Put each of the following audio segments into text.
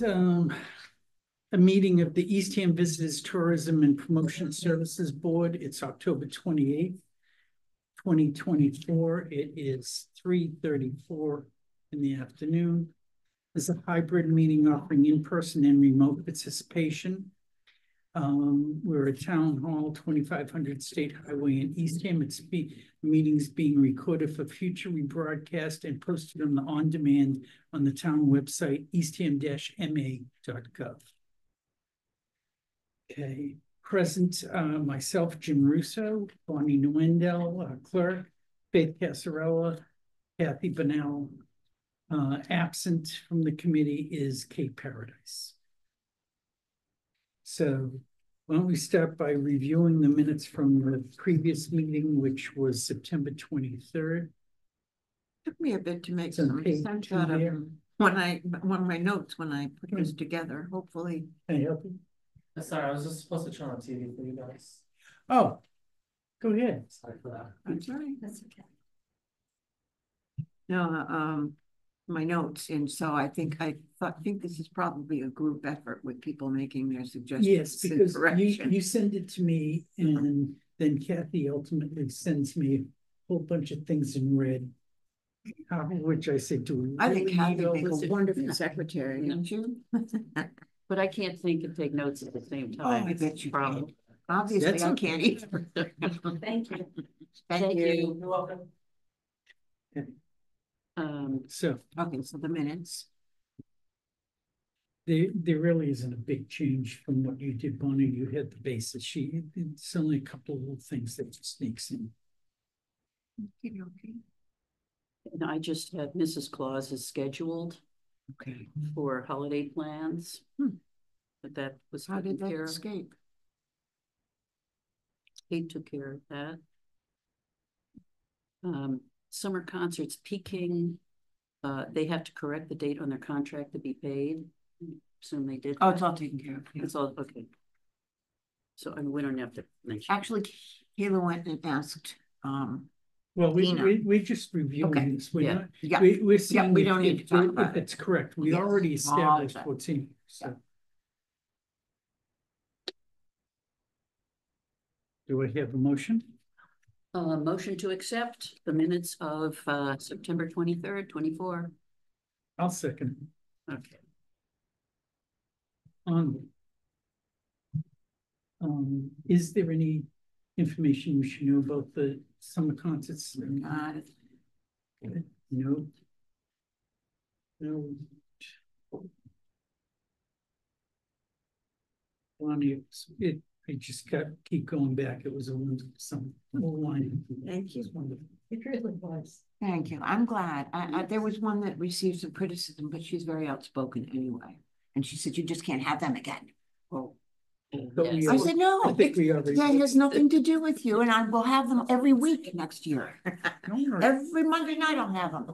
is a meeting of the Eastham Visitors Tourism and Promotion Services Board. It's October 28th, 2024. It is 3:34 in the afternoon. It's a hybrid meeting offering in-person and remote participation. We're at Town Hall, 2500 State Highway in Eastham. Meetings being recorded for future rebroadcast and posted on demand on the town website, eastham-ma.gov. Okay, present myself, Jim Russo, Bonnie Nuendel, clerk, Faith Casarella, Kathy Bunnell. Absent from the committee is Kate Paradise. So why don't we start by reviewing the minutes from the previous meeting, which was September 23rd. Took me a bit to make some sense out of one of my notes when I put this together. Hopefully. Can I help you? Sorry, I was just supposed to turn on TV for you guys. Oh, go ahead. Sorry for that. That's all right. That's okay. No, my notes, and so I think this is probably a group effort with people making their suggestions. Yes, because you send it to me, and then Kathy ultimately sends me a whole bunch of things in red, which I say, I think Kathy makes a wonderful secretary, don't you? But I can't think and take notes at the same time. Oh, I bet you can. Obviously, I can't either. Thank you. Thank you. You're welcome. So the minutes. There really isn't a big change from what you did, Bonnie. You had the basis sheet. It's only a couple of little things that sneaks in. Okay. And I just had Mrs. Claus is scheduled for holiday plans. But that was how did that escape? Kate took care of that. Summer concerts peaking. They have to correct the date on their contract to be paid. Assume they did. Oh, it's all taken care of. Yeah. It's all okay. So we don't have to mention. Actually, Kayla went and asked. Well, we just reviewing this. We're not, we're seeing we don't need to talk about it. It's correct. We already established what's in. So. Do I have a motion? Motion to accept the minutes of September 23rd, 24. I'll second. Okay. Is there any information we should know about the summer concerts? No. I just keep going back. It was some line. Thank you. It really was. Thank you. I'm glad. There was one that received some criticism, but she's very outspoken anyway. And she said, "You just can't have them again." Oh, yes. I said, "No, I think that has nothing to do with you, and I will have them every week next year. Every Monday night I'll have them."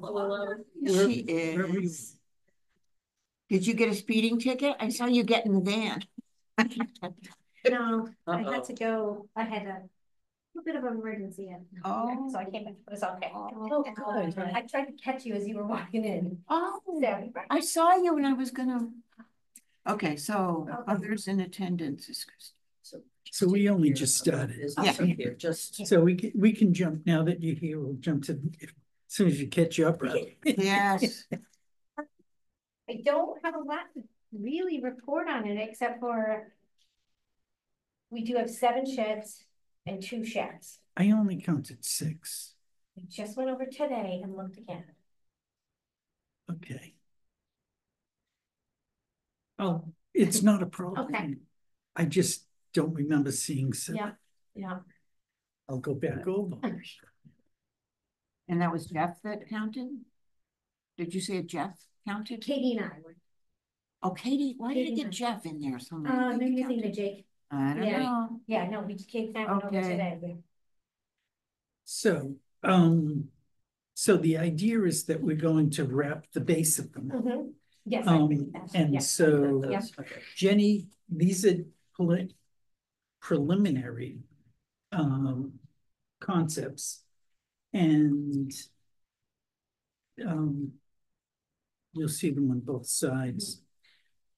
She is. Did you get a speeding ticket? I saw you get in the van. No, I had to go. I had a bit of an emergency, so I came back. It was okay. Oh, good. I tried to catch you as you were walking in. Oh, so, I saw you and I was gonna. Okay, so others in attendance is so we only just started. Here, so we can jump now that you're here. We'll jump to as soon as you catch up. Right? Yes. I don't have a lot to really report on it except for. We do have 7 sheds and 2 shacks. I only counted 6. I just went over today and looked again. Okay. Oh, it's not a problem. Okay. I just don't remember seeing 7. Yeah. I'll go back over. And that was Jeff that counted? Did you say Jeff counted? Katie and I were. Oh, Katie, why did you get Jeff in there? So maybe you think of Jake. I don't know. Yeah, no, we just came over today. So, so the idea is that we're going to wrap the base of them. Yes. So Jenny, these are preliminary concepts, and you'll see them on both sides.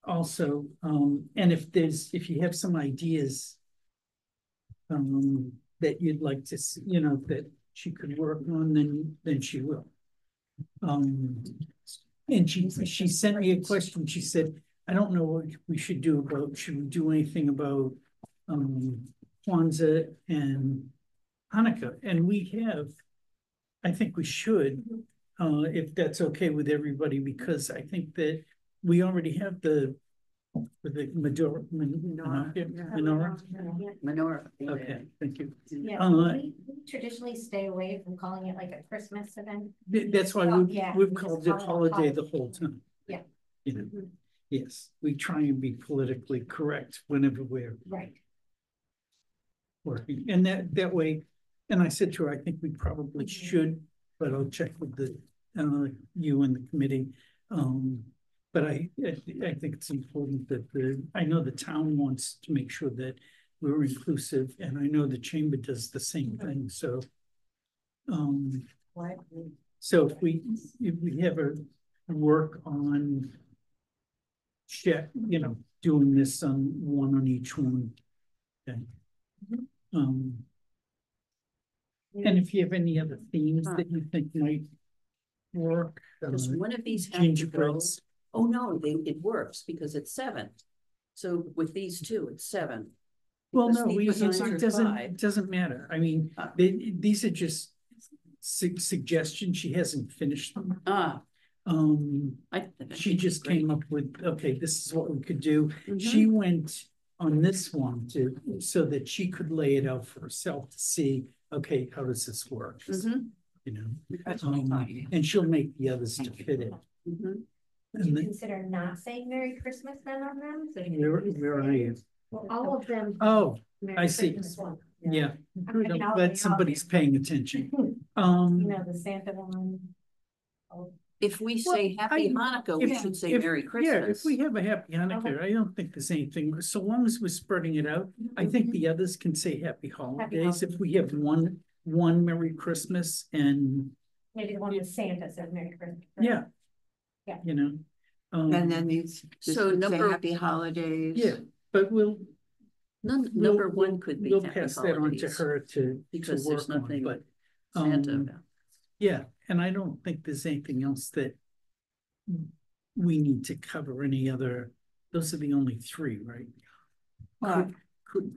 also, and if you have some ideas that you'd like to see, you know, that she could work on, then she will. And she sent me a question. She said, I don't know what we should do about, should we do anything about Kwanzaa and Hanukkah? And we have, I think we should, if that's okay with everybody, because I think that we already have the menorah. Menorah. Okay, thank you. Yeah, we traditionally stay away from calling it like a Christmas event. That's why Yeah, we've we called just it call it holiday the holiday. whole time. Yeah. You know, yes, we try and be politically correct whenever we're Right. working, and that way, and I said to her, I think we probably should, but I'll check with the you and the committee. But I think it's important that I know the town wants to make sure that we're inclusive, and I know the chamber does the same thing, so so if we have a work on you know, doing this on one on each one. Okay. And if you have any other themes that you think might work. Does one of these have to go? Gingerbreads. Oh, no, it works because it's 7. So with these two, it's 7. Well, Because no, these signs are 5. it doesn't matter. I mean, these are just suggestions. She hasn't finished them. I She just came up with, okay, this is what we could do. Mhm. She went on this one so that she could lay it out for herself to see, okay, how does this work? Mhm. You know, That's what I thought, yeah. and she'll make the others to fit it. Mhm. Would you And then, consider not saying Merry Christmas then on them? So you where are you? Well, all of them. Oh, Merry I see. Christmas one. Yeah, Okay, I'm I'll- glad somebody's paying attention. You know, the Santa one. Oh, If we say Happy Hanukkah, we should say Merry Yeah, Christmas. if we have a happy Hanukkah, I don't think there's anything, so long as we're spreading it out, I think the others can say happy holidays. If we have one Merry Christmas and, Maybe the one with Santa says Merry Christmas. right? yeah. Yeah. You know. And then this So would say number- happy holidays. Yeah, but Number 1 could be we'll Happy pass that on to Holidays, her to because there's work on, nothing but Santa about. yeah, and I don't think there's anything else that we need to cover. Any other, those are the only 3, right? Could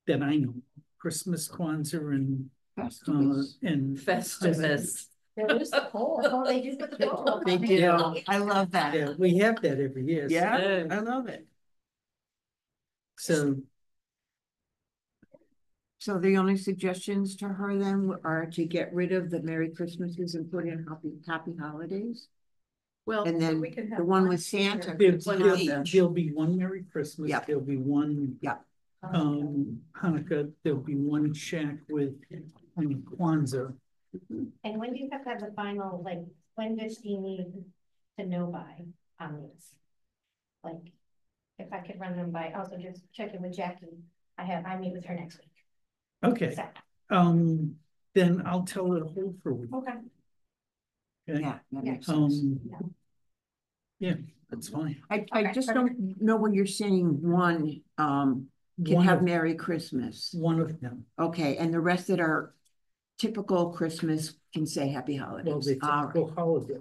that I know, Christmas, Kwanzaa, and Festivus. and Festivus. There is the poll. Oh, they do put the poll. They do. Yeah. I love that. yeah, we have that every year. Yeah, I love it. So So the only suggestions to her then are to get rid of the Merry Christmases and put in happy holidays? Well, And then we could have the one with one Santa. There, could be One of each. each. there'll be one Merry Christmas, Yep. there'll be one Yep. Hanukkah, there'll be one shack with Kwanzaa. And when do you have to have the final, like, when does she need to know by on these? Like, if I could run them by, also just checking with Jackie, I meet with her next week. Okay, So, then I'll tell her to hold for a week. okay. Okay? Yeah, that makes sense. Yeah, that's fine. I just don't know when you're saying one, can One have of- Merry Christmas. One of them, Okay, and the rest that are typical Christmas can say happy well, holidays. the All typical right. holiday,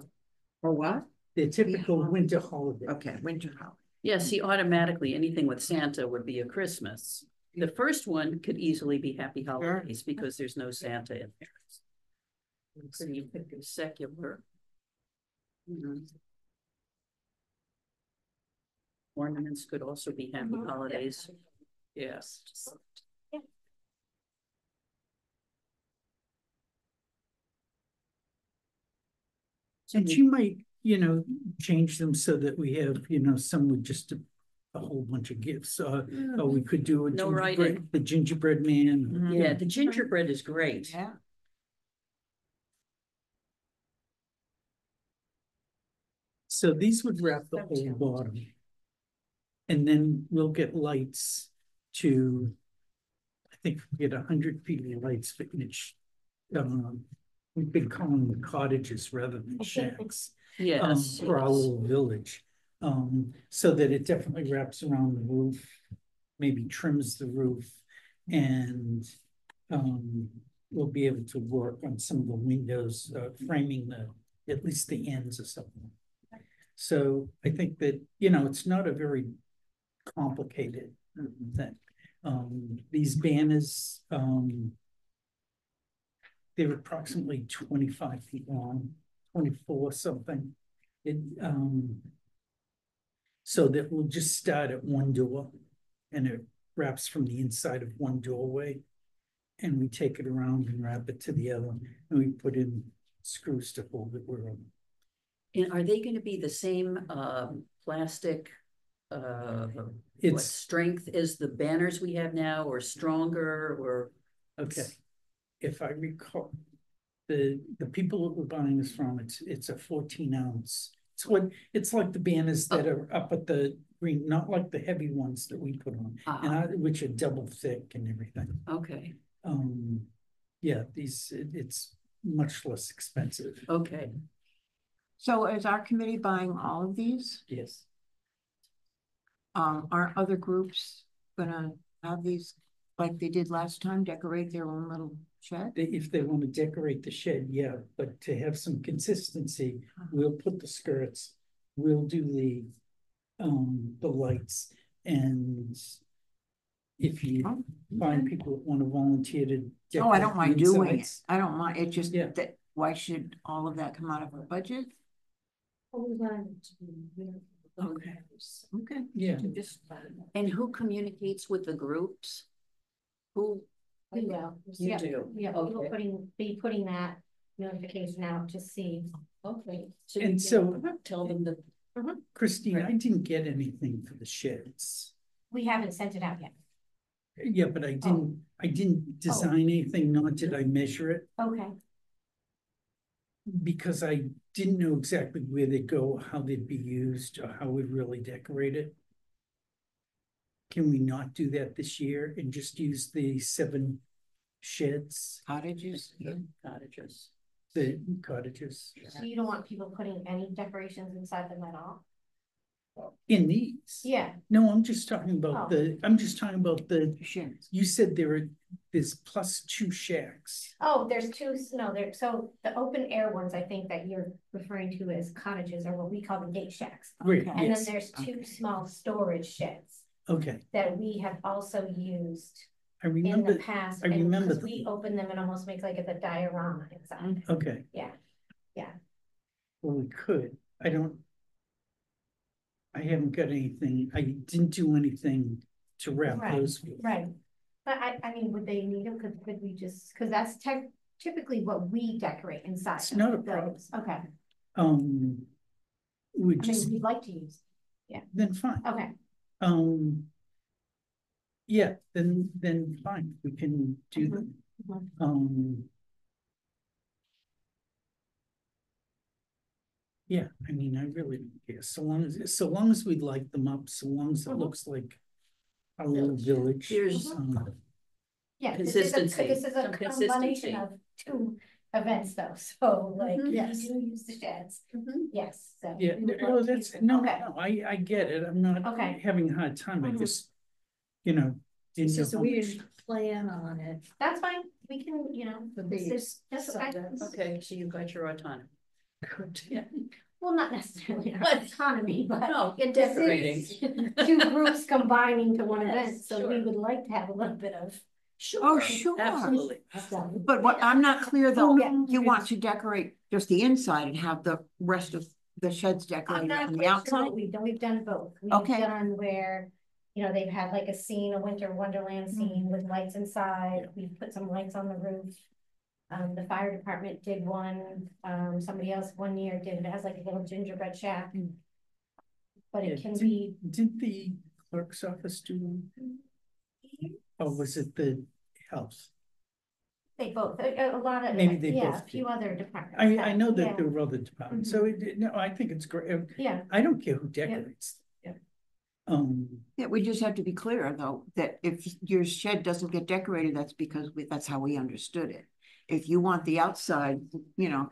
Or what? the typical winter holiday. Okay, winter holiday. yeah, see, automatically, anything with Santa would be a Christmas. The first one could easily be Happy Holidays because there's no Santa in there. So you pick a secular. Ornaments could also be Happy Holidays. Yes. And she might, you know, change them so that we have, you know, some with just a whole bunch of gifts. Or we could do No writing. the gingerbread man. Yeah, the gingerbread is great. Yeah. So these would wrap the whole bottom. And then we'll get lights to, I think we get 100 feet of lights for each. We've been calling them cottages rather than shacks. Yes. For our little village. So that it definitely wraps around the roof, maybe trims the roof, and we'll be able to work on some of the windows, framing at least the ends or something. So I think that, it's not a very complicated thing. These banners, they're approximately 25 feet long, 24 something. So that we'll just start at one door and it wraps from the inside of one doorway. And we take it around and wrap it to the other, and we put in screws to hold it where. And are they gonna be the same plastic what strength as the banners we have now, or stronger, or? Okay, if I recall, the people that we're buying this from, it's a 14 ounce. It's like the banners that are up at the green, not like the heavy ones that we put on, which are double thick and everything. Okay. Yeah, it's much less expensive. Okay. So is our committee buying all of these? Yes. Aren't other groups gonna have these like they did last time, decorate their own little shed? If they want to decorate the shed, yeah, but to have some consistency, we'll put the skirts, we'll do the lights, and if you find people that want to volunteer to decorate. Oh, I don't mind doing it. I don't mind. It just Yeah. that why should all of that come out of our budget? Okay. Okay. Yeah. And who communicates with the groups? Who? We will. You Yeah, do? yeah, we will be putting that notification out to see. Okay. And so tell them that. Christine, I didn't get anything for the sheds. We haven't sent it out yet. Yeah, but I didn't design anything, nor did I measure it, Okay, because I didn't know exactly where they go, how they'd be used, or how we'd really decorate it. Can we not do that this year and just use the 7 sheds, Cottages. Cottages. the cottages? so you don't want people putting any decorations inside them at all? In these? Yeah, No, I'm just talking about the, Sheds. you said there's plus 2 shacks. oh, there's 2, no, so the open air ones, I think that you're referring to as cottages, or what we call the gate shacks. Great, And then yes, there's 2 small storage sheds okay, that we have also used I in remember, the past. I remember Because we open them and almost make like a diorama inside. okay. Yeah, Well, we could, I haven't got anything, I didn't do anything to wrap Right, those with. right. But I mean, would they need them? Could we just, because that's typically what we decorate inside. It's not a those. problem. Okay, We I just, mean, we'd like to use, then fine, okay, yeah, then fine, we can do that. Yeah, I mean, I really don't care, so long as we light them up, so long as it looks like a little village. Here's yeah. Consistency. This is a Some combination consistency. of 2 events though, so like, we Yes. do use the sheds, yes, so. Yeah, we would no, like to that's, use them. no, Okay. no, I get it, I'm not Okay. having a hard time, I Mhm. just, didn't know So how we much. didn't plan on it. That's fine, we can, this is, that's okay. Okay, so you've got your autonomy. Good. Yeah. Well, not necessarily our But- autonomy, but. No, this decorating. is 2 groups combining to one event, Yes, so we sure. would like to have a little bit of. Oh, sure. Absolutely. stuff. But what I'm not clear though, Oh, yeah. you want to decorate just the inside and have the rest of the sheds I'm decorated not on the quite sure outside? what we've done both. We've Okay. done where, they've had like a scene, a winter wonderland scene with lights inside. We've put some lights on the roof. The fire department did one, somebody else one year did, it has like a little gingerbread shack. But it can be, Did the clerk's office do one? Or was it the health? they both, a lot of, Maybe they yeah, both a few did. other departments. I know that yeah, there were other departments, so no, I think it's great, Yeah, I don't care who decorates. Yeah. Yeah, we just have to be clear though, that if your shed doesn't get decorated, that's because that's how we understood it. If you want the outside,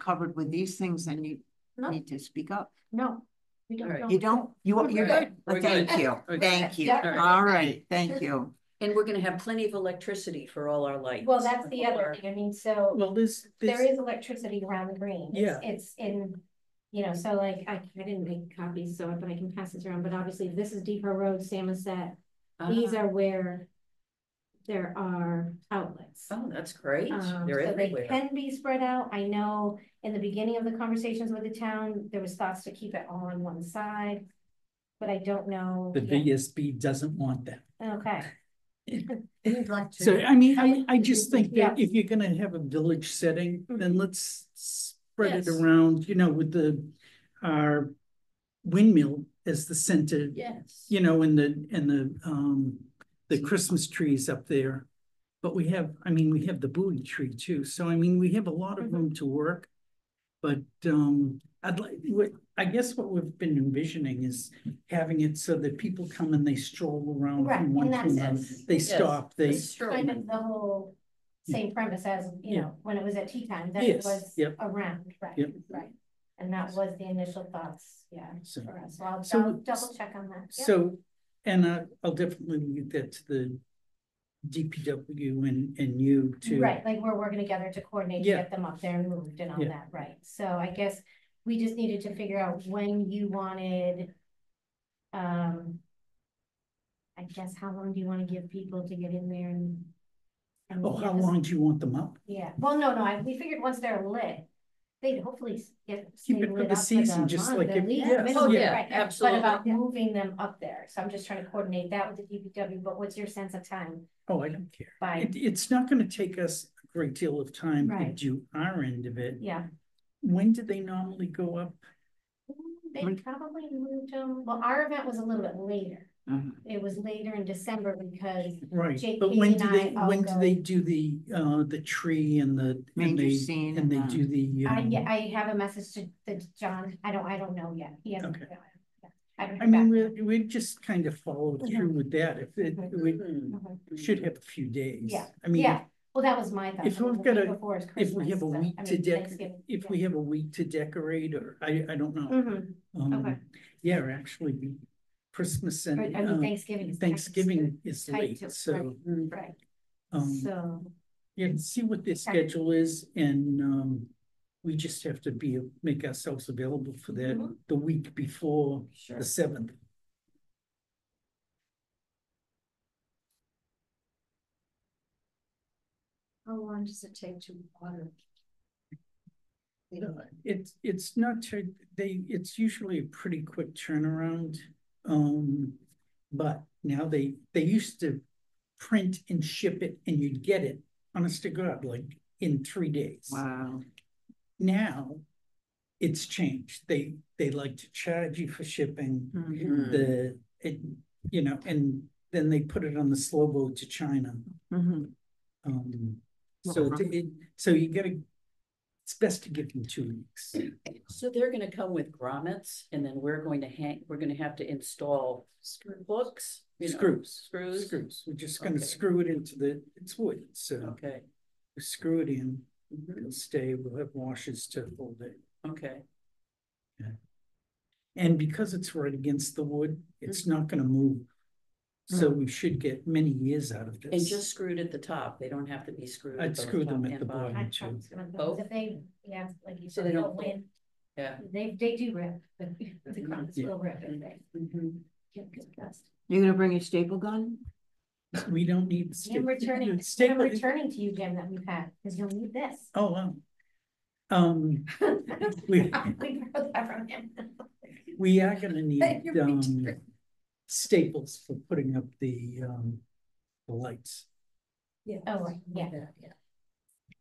covered with these things, then you No. need to speak up. no, We don't All right. know. You don't, you're Right. good? We're Thank good. you, Okay. thank you. Yeah. All right, thank you. And we're gonna have plenty of electricity for all our lights. Well, that's the other Or- thing, I mean, so Well, there is electricity around the green. Yeah. It's in, you know, so like, I didn't make copies, so, but I can pass this around, but obviously this is Depot Road, Samoset. These Ah, are where there are outlets. Oh, that's great. They're So they everywhere. can be spread out. I know in the beginning of the conversations with the town, there was thoughts to keep it all on one side. But I don't know. the yet. VSB doesn't want that. Okay, We'd like to. So, I mean, I just think Yeah. that if you're gonna have a village setting, then let's spread it Yes. around, you know, with our windmill as the center, Yes. you know, and the Christmas trees up there. But we have the Bowie tree too, so I mean, we have a lot of room to work. But I guess what we've been envisioning is having it so that people come and they stroll around Right, from one and to that's another. it. They Yes, stop, the they, stroll. kind of the whole same premise as, you Yeah. know, when it was at tea time, that it Yes, was yep. around, right, Yep. right. And that was the initial thoughts, yeah, So- for us, so I'll so- double check on that. Yep. so, and I'll definitely leave that to the DPW and you to. Right, like we're working together to coordinate to Yeah. get them up there and moved and all Yeah. that, right? So I guess we just needed to figure out when you wanted. I guess how long do you want to give people to get in there and? Oh, how get this- long do you want them up? Yeah, well, no, we figured once they're lit, they'd hopefully stay Keep it for lit the up for season, the just month like at if- least, yes, minimum, yeah, right? absolutely. But about moving them up there, so I'm just trying to coordinate that with the DPW, but what's your sense of time? Oh, I don't care. By, It's not gonna take us a great deal of time to Right. do our end of it. yeah. When do they normally go up? They probably moved them, well, our event was a little bit later. It was later in December because Right, Jake, but Katie, when and do they, I all when do go. they do the tree and the? and Manger they- scene And they and do the. I have a message to John, I don't know yet, he hasn't. Okay. I haven't I heard back. mean, we just kind of followed through with that. If it, we Mhm. should have a few days. Yeah, I mean, yeah, well, that was my thought. if I mean, we've the got week a- before is if we have a Christmas, so- week I to mean, decorate, Thanksgiving, if yeah. we have a week to decorate, or I don't know. Mhm. Um, Okay. Yeah, or actually, Christmas and Right, I mean, Thanksgiving is. Thanksgiving is tight late, too, so. Right, so, Yeah, see what their schedule is, and we just have to make ourselves available for that Mhm. the week before sure. the 7th. How long does it take to water? It's not, it's usually a pretty quick turnaround. But now they used to print and ship it and you'd get it, honest to God, like in 3 days. Wow. Now it's changed. They like to charge you for shipping. Mhm. And then they put it on the slow boat to China. Mhm. So Wow. so you gotta, it's best to give them 2 weeks. So they're gonna come with grommets and then we're going to we're gonna have to install hooks. you know, Screws. Screws. We're just gonna Okay. screw it into it's wood, so Okay, we screw it in, mhm, it'll stay, we'll have washers to hold it. okay, And because it's right against the wood, it's not gonna move. So we should get many years out of this. and just screwed at the top, they don't have to be screwed. I'd both screw them top at and the bottom. bottom. I thought it was gonna go, Both? if they, yeah, like you So said, they they don't don't win, Yeah. they do rip, the grounds Yeah. will rip if they Mhm. get good dust. You gonna bring a staple gun? We don't need. I'm returning, I'm returning to you, Jim, that we've had, because you'll need this. Oh, wow. We- We borrowed that from him. We are gonna need, You're returning. staples for putting up the lights. Oh, right, yeah.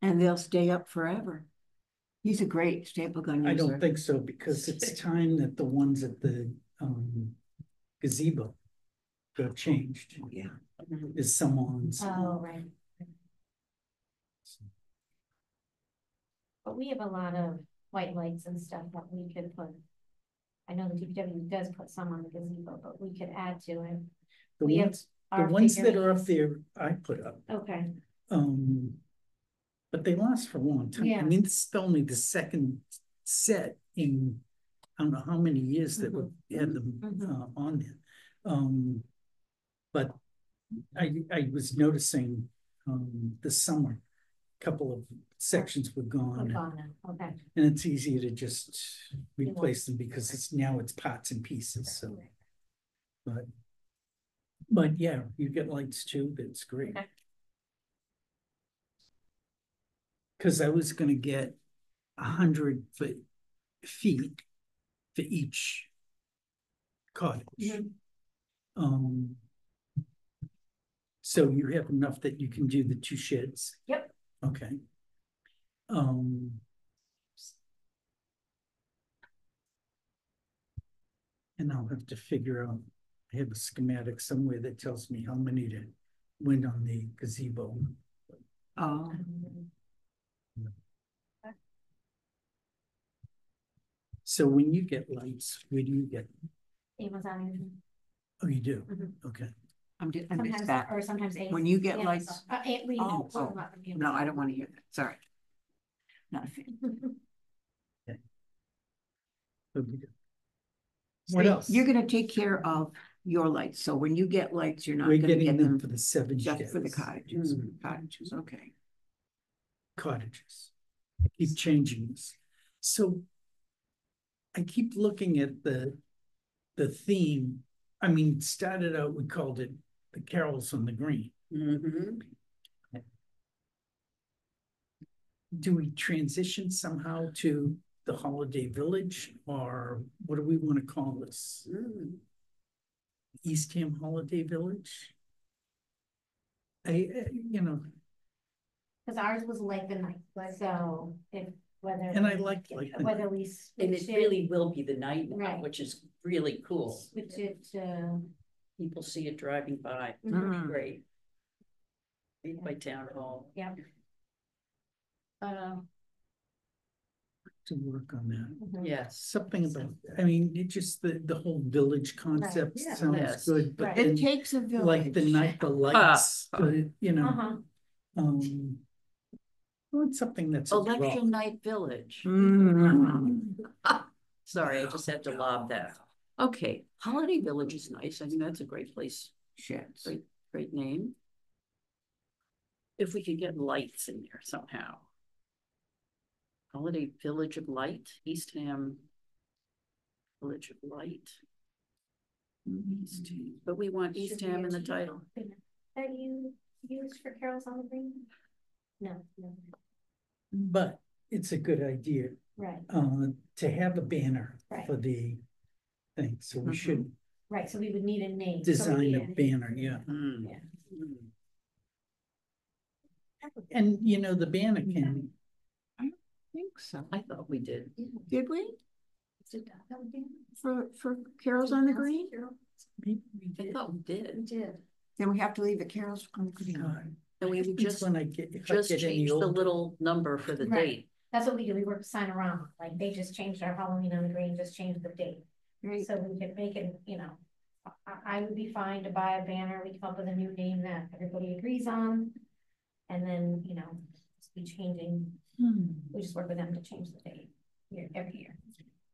And they'll stay up forever. He's a great staple gun I user. don't think so, because it's time that the ones at the, gazebo got changed. Oh, yeah. Is someone's. Oh, right. But we have a lot of white lights and stuff that we could put. I know the DPW does put some on the gazebo, but we could add to it. The we have ones, the our ones that are figurines. up there, I put up. Okay, But they last for a long time. I Yeah. mean, it's only the second set in I don't know how many years that we had them on there. But I was noticing this summer, a couple of sections were gone. Okay. And it's easier to just replace them because it's parts and pieces, so. But yeah, you get lights too, that's great. Okay. Cause I was gonna get 100 feet for each cottage. So you have enough that you can do the 2 sheds? Yep. Okay. And I'll have to figure out, I have a schematic somewhere that tells me how many to went on the gazebo. Oh, So when you get lights, where do you get? Amazon. Oh, you do? Mhm. Okay. I missed Sometimes, that. or sometimes. When you get Amazon. lights. We Oh, not from no, I Amazon. don't want to hear that. Sorry. Not a fan. What do you do? What else? You're gonna take care of your lights. So when you get lights, you're not We're gonna getting get them them for the 7 just for the sheds. cottages. Cottages, okay. Cottages. I keep changing this. So I keep looking at the theme. I mean, it started out, we called it the Carols on the Green. Do we transition somehow to the Holiday Village, or what do we want to call this? Eastham Holiday Village? You know, Cause ours was like the night, so if whether. and I like Whether we And switch it really will be the night now, Right. which is really cool. Switch it to. People see it driving by. Mm. Great. Right by town hall. Yeah. to work on that. Yes. Something about, I mean, it just the whole village concept Yeah. sounds Yes. good, but Right. then It takes a village. like the night, the lights, you know, Uh-huh. well, it's something that's a draw. Election Night Village. Mm. Sorry, I just had to lob that. Okay, Holiday Village is nice. I think that's a great place. Sheds. Great name. If we could get lights in there somehow. Holiday Village of Light, Eastham Village of Light. Eastham, but we want Eastham in the title. That you used for Carols on the Green? No. But it's a good idea Right, to have a banner Right. for the thing, so we should right, so we would need a name. design a banner, yeah. Yeah. And you know, the banner can, I think so. I thought we did. Did we? For Carols on the Green? maybe we I did. thought we did. Then we have to leave it Carols on the Green. God, And we would just just, when I get, if I just get any change the older. little number for the Right. date. That's what we do, we work Signorama, like they just changed our Halloween on the Green, just changed the date. Great. So we could make it, you know, I would be fine to buy a banner, we come up with a new name that everybody agrees on. And then, you know, just be changing, we just work with them to change the date every year.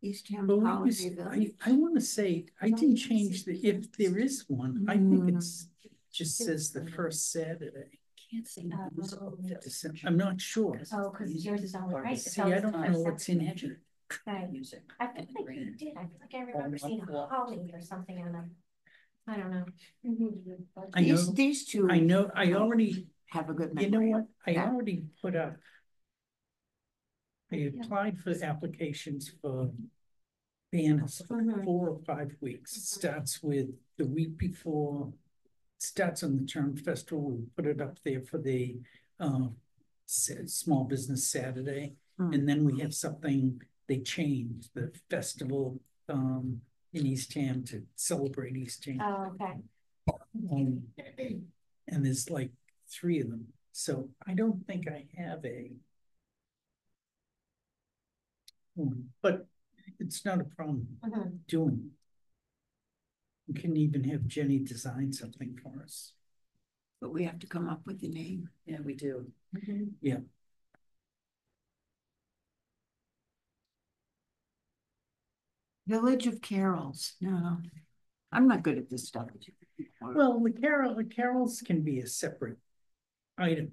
Eastham But Holiday Village. I wanna say, I didn't change if there is one, I think it's, just says the first Saturday. Can't say December. I'm not sure. Oh, cause yours is always right. See, I don't know what's in here. Right. music. I feel like you did, I feel like I remember seeing a holly or something on them. I don't know. I know, These two. I know, I already, Have a good you know memory. what, I Yeah. already put up. I applied for applications for banners for Mhm. 4 or 5 weeks. It starts with the week before, starts on the Term Festival, we put it up there for the Small Business Saturday. Mm. And then we have something, they changed the festival in Eastham to celebrate Eastham. Oh, okay. And there's like 3 of them, so I don't think I have a. But it's not a problem Mhm. doing. We can even have Jenny design something for us. But we have to come up with the name. Yeah, we do. Yeah. Village of Carols, no. I'm not good at this stuff. Well, the carols can be a separate item.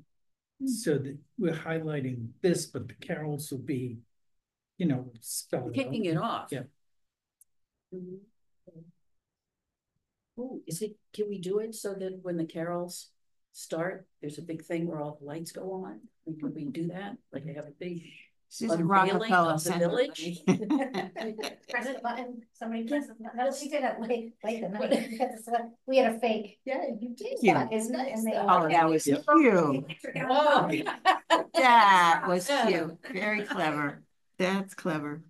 So that we're highlighting this, but the carols will be, spelled out. Kicking it off. Yeah. Oh, can we do it so that when the carols start, there's a big thing where all the lights go on? Can we do that? Like I have a big This is unveiling Rockefeller of the Center. village? Press the button, somebody press the button. No, we did it late the night. We had a fake. Yeah, you did. Yeah. It's nice. And they. Oh, that was cute. Wow. That was cute. Very clever. That's clever.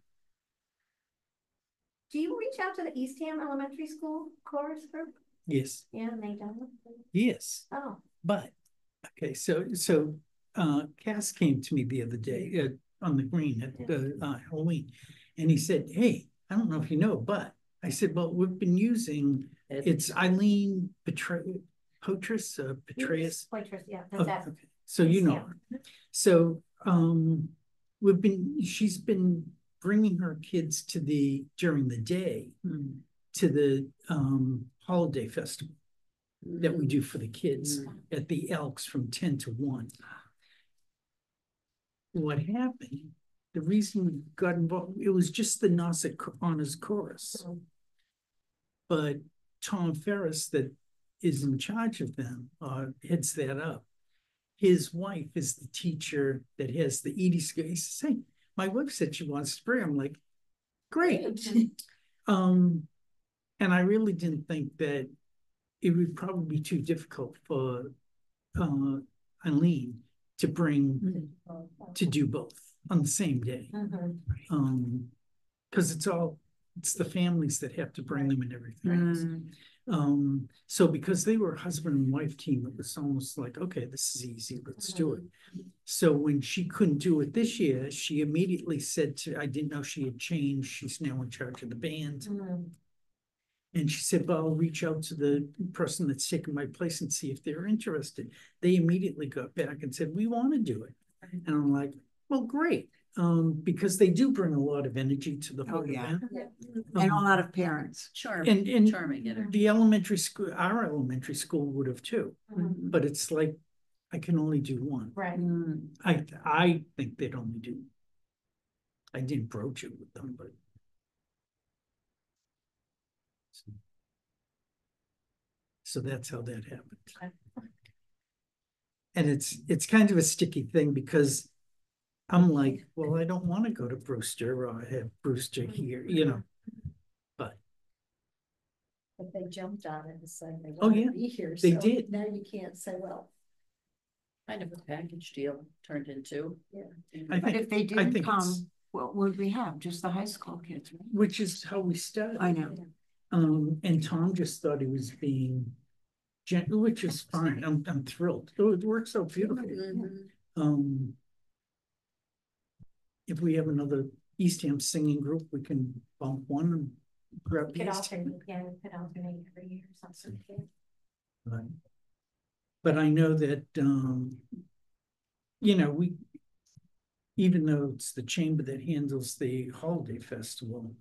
Do you reach out to the Eastham Elementary School chorus group? Yes, Yeah, and they don't. yes, Oh, but, okay, so Cass came to me the other day, on the green at Halloween. And he said, hey, I don't know if you know, but I said, well, we've been using, it's Eileen Petraeus, Waitress, yeah. Oh, okay. So so she's been bringing her kids during the day to the holiday festival that we do for the kids at the Elks from 10 to 1. What happened, the reason we got involved, it was just the Nauset Honors Chorus. But Tom Ferris, that is in charge of them, heads that up. His wife is the teacher that has the Edie school. He says, hey, my wife said she wants to bring. I'm like, great. And I really didn't think that it would probably be too difficult for Eileen to bring, to do both on the same day. Because it's the families that have to bring them and everything. So because they were a husband and wife team, it was almost like, okay, this is easy, let's do it. So when she couldn't do it this year, she immediately said I didn't know she had changed. She's now in charge of the band. And she said, well, I'll reach out to the person that's taken my place and see if they're interested. They immediately got back and said, we want to do it. And I'm like, well, great. Because they do bring a lot of energy to the whole event. And a lot of parents. Charming. And Charming. the elementary school, our elementary school would have too. But it's like, I can only do one. right. I think they'd only do. I didn't broach it with them, but. So that's how that happened. And it's kind of a sticky thing because I'm like, well, I don't want to go to Brewster or have Brewster here, but. But they jumped on it and said they Oh, want yeah, to be here. they so did. Now you can't say, well, Kind of a package deal turned into. I But think, if they I didn't think come, what would we have? Just the high school kids, right? which is how we started. I know. And Tom just thought he was being gentle, which is fine. I'm thrilled. Oh, it works out beautifully. If we have another Eastham singing group, we can bump one and grab We could Eastham. alternate, yeah, we could alternate every year or something. Right. But I know that, we, even though it's the chamber that handles the holiday festival,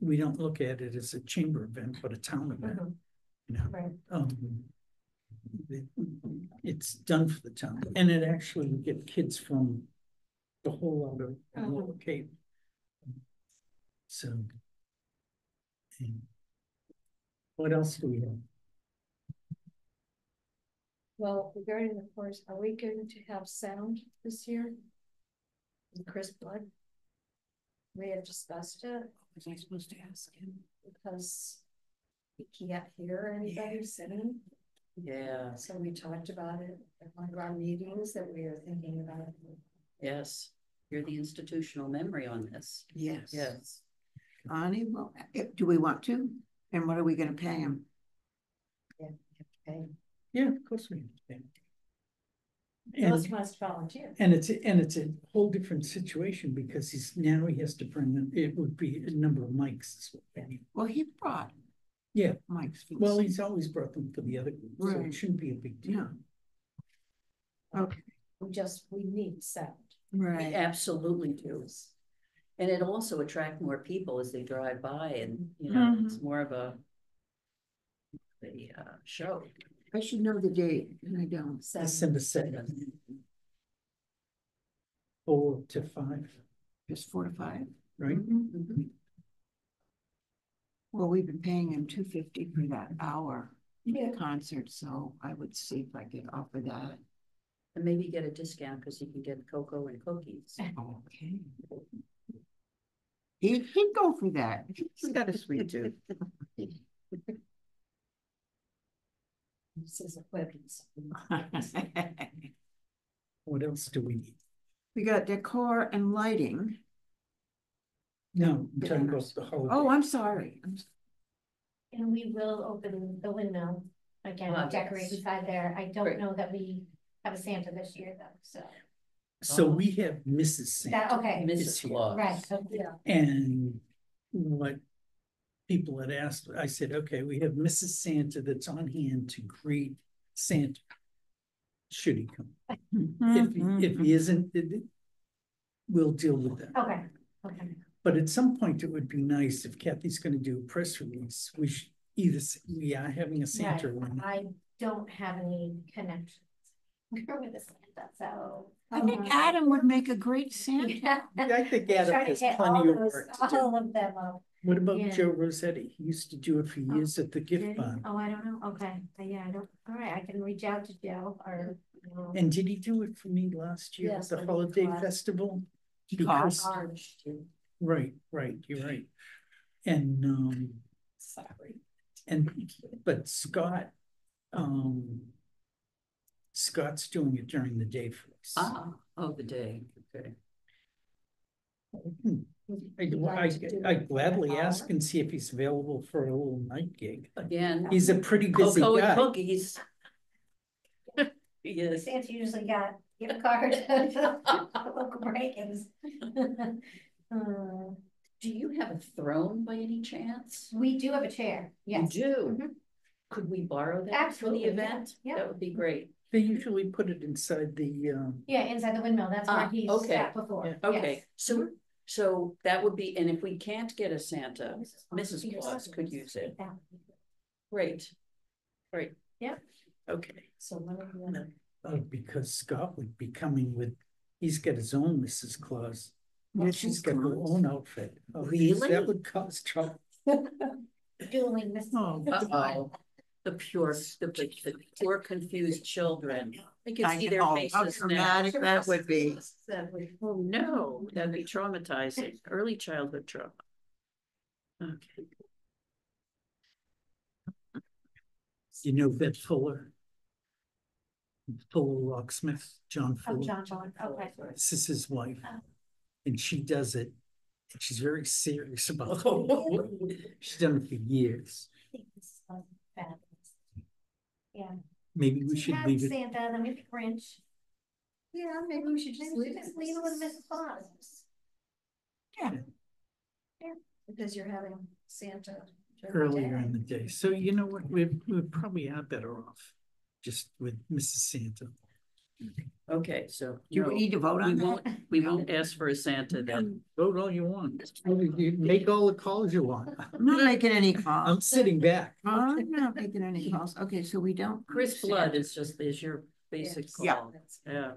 we don't look at it as a chamber event, but a town event. Right. It's done for the town, and it actually will get kids from the whole other Lower Cape. So, and what else do we have? well, regarding the course, are we going to have sound this year? Chris Blood? We had discussed it. Was I supposed to ask him? Because he can't hear anybody sitting. Yeah. So we talked about it at one of our meetings that we were thinking about. Yes. You're the institutional memory on this. Yes. Yes. Bonnie, well, do we want to? And what are we going to pay him? Yeah, okay. Yeah, of course we can. Unless he wants to volunteer. And it's a whole different situation because he has to bring in, it would be a number of mics. Well, he brought. Yeah. Mike's. Well, he's always brought them for the other group, so Right. it shouldn't be a big deal. Okay. We need sound. We absolutely do. And it also attract more people as they drive by and, you know, it's more of a show. I should know the date, and I don't. December 2nd. 4 to 5, Just 4 to 5. right? Mhm. Well, we've been paying him $250 for that hour concert, so I would see if I could offer that. And maybe get a discount because you can get cocoa and cookies. Okay. He'd go for that. He's got a sweet tooth. This is a weapons. What else do we need? We got decor and lighting. No, I'm talking about the holiday. Oh, I'm sorry. And we will open the windmill again, Oh, decorate yes. inside there. I don't Great. know that we have a Santa this year though, so. So we have Mrs. That, Santa. okay, is Mrs. here. Claus. right, so, yeah. And what people had asked, I said, okay, we have Mrs. Santa that's on hand to greet Santa. Should he come? If he isn't, we'll deal with that. Okay, okay. But at some point, it would be nice if Kathy's gonna do a press release, we should either, we are having a Santa Right. one. I don't have any connections with the Santa, so. I think Adam would make a great Santa. Yeah. I think Adam Try to has hit plenty all of those- work to do. All of them up. What about Yeah. Joe Rossetti? He used to do it for Oh, years at the Did gift he? barn. Oh, I don't know, okay, yeah, I don't, all right, I can reach out to Joe or. And did he do it for me last year at Yes, the I did. holiday Wow. festival? Because- Charged you. Right, you're right. And Sorry. but Scott, Scott's doing it during the day for us. The day, okay. I gladly ask and see if he's available for a little night gig. Again, He's a pretty busy cocoa and guy. cookies. Yes. Santa usually got gift card, local break-ins. Do you have a throne by any chance? We do have a chair, yes. You do? Mhm. Could we borrow that Absolutely, for the yeah, event? yeah. That would be great. They usually put it inside the, Yeah, inside the windmill, that's where he's okay. sat before. Yeah. Okay, so that would be, and if we can't get a Santa, Yes. Mrs. Claus could use it. That would be good. Great. Yep. Okay. So when are you gonna? because Scott would be coming with, he's got his own Mrs. Claus. She's Mrs. got her Claus. own outfit. Oh, Really? That would cause trouble. Dueling this. Oh, Uh-oh. The poor confused children. I can I see their know, how faces now. traumatic that would be. Oh, no, that'd be traumatizing, early childhood trauma. Okay. You know Beth Fuller? Fuller locksmith, John Oh, Fuller. John, okay. This is his wife. And she does it. And she's very serious about it. She's done it for years. I think this is fabulous. Yeah. Maybe we should Have leave it. Santa, then we have Grinch. Yeah, maybe we should just Maybe leave it. just leave it with Mrs. Claus. Because you're having Santa. during the Earlier day. in the day. So you know what, we probably are better off just with Mrs. Santa. Okay, so. Do no, we need to vote we on won't, that? we won't ask for a Santa then. Vote all you want. You make all the calls you want. I'm not making any calls. I'm sitting back. I'm not making any calls. Okay, so we don't. Chris Blood is your basic Yeah. call. Yeah.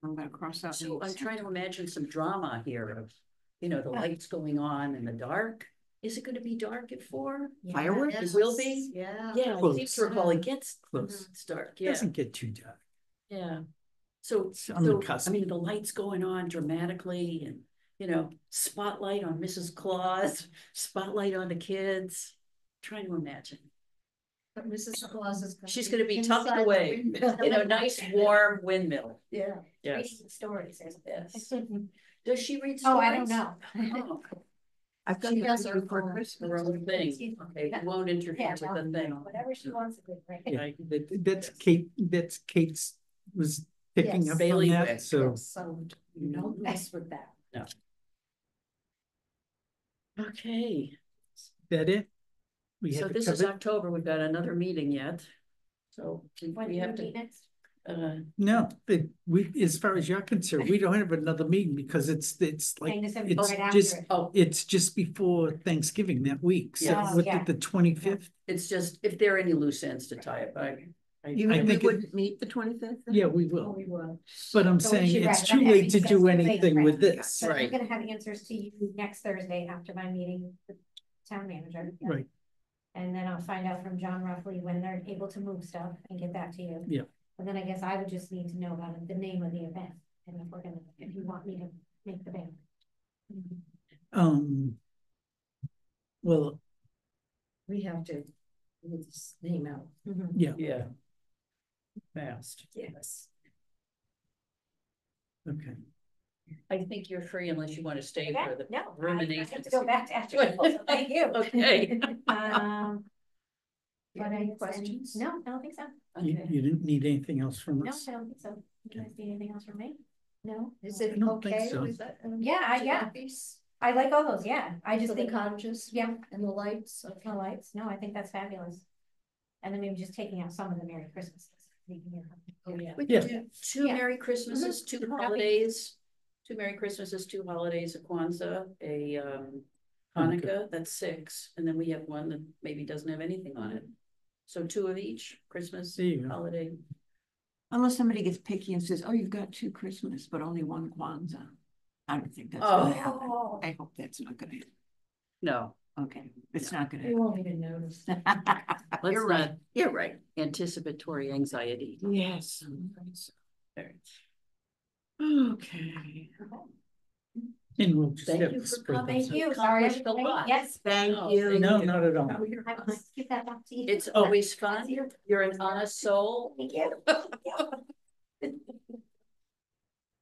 I'm gonna cross out. So the I'm trying to imagine some drama here of, you know, the lights going on in the dark. Is it gonna be dark at 4? Fireworks? It will be? Yeah. Yeah, I Close. seem to recall it gets Close. it's dark, yeah, Doesn't get too dark. yeah. So, It's on the so, cusp. I mean, the lights going on dramatically and, you know, spotlight on Mrs. Claus, spotlight on the kids. Trying to imagine. But Mrs. Claus is. She's gonna be tucked inside the away windmill. in a nice warm windmill. Yeah. Yes, Reading stories, isn't it? yes. Does she read stories? Oh, I don't know. Oh, I've got She to does do her before own. Christmas. her own thing. Okay, we won't interfere Yeah, with the thing. whatever she wants to do, right? Yeah, that's Kate, that's Kate's was picking Yes. up on Bailiwick. that, so. So don't mess with that. Okay, That it? We so have it this is covered? October, we've got another meeting yet. So When we do have we to, meet next? No, as far as you're concerned, we don't have another meeting because it's like, Kind of said it's right after just, it. Oh, it's just before Thanksgiving that week. So Yeah. what Yeah. did the 25th? it's just, if there are any loose ends to tie up, You I mean we think it- wouldn't meet the 25th? Yeah, we Oh, will. we will. But I'm So we saying should it's wrap it too up late to because do it's late, anything right. with this. So I'm Right. gonna have answers to you next Thursday after my meeting with the town manager. Right. And then I'll find out from John roughly when they're able to move stuff and get that to you. Yeah. And then I guess I would just need to know about the name of the event and if we're gonna, if you want me to make the band. Well, We have to get this name out. yeah, yeah. Fast. Yes. okay. I think you're free unless you want to stay for the No, I have ruminations. to go back to after school, so thank you. Okay. But Any I, questions? no, I don't think so. You didn't need anything else from No, us? I don't think so. You guys need anything else from me? No? Is I it don't think okay so. with that? Yeah, yeah. Jalopies I like all those, yeah. I just For the think, cottages? yeah, And the lights? the lights. No, I think that's fabulous. And then maybe just taking out some of the Merry Christmases. Oh, yeah. We Yeah. could do two Yeah. Merry Christmases, two holidays, two Merry Christmases, two holidays, a Kwanzaa, a Hanukkah, that's 6. And then we have one that maybe doesn't have anything on it. So 2 of each, Christmas, There you go. holiday. Unless somebody gets picky and says, oh, you've got 2 Christmas, but only 1 Kwanzaa. I don't think that's gonna happen. Oh, I hope that's not gonna happen. No, Okay, it's not gonna You won't even notice. happen. let's You're right. not, you're right, anticipatory anxiety. Yes. There. Okay. And we'll just Thank have you to for spread coming. those out. thank you. Sorry, Accomplished a lot. yes. Thank Oh, you. thank No, you. not at all. I will give that back to you. It's always fun. You're an honest soul. Thank you.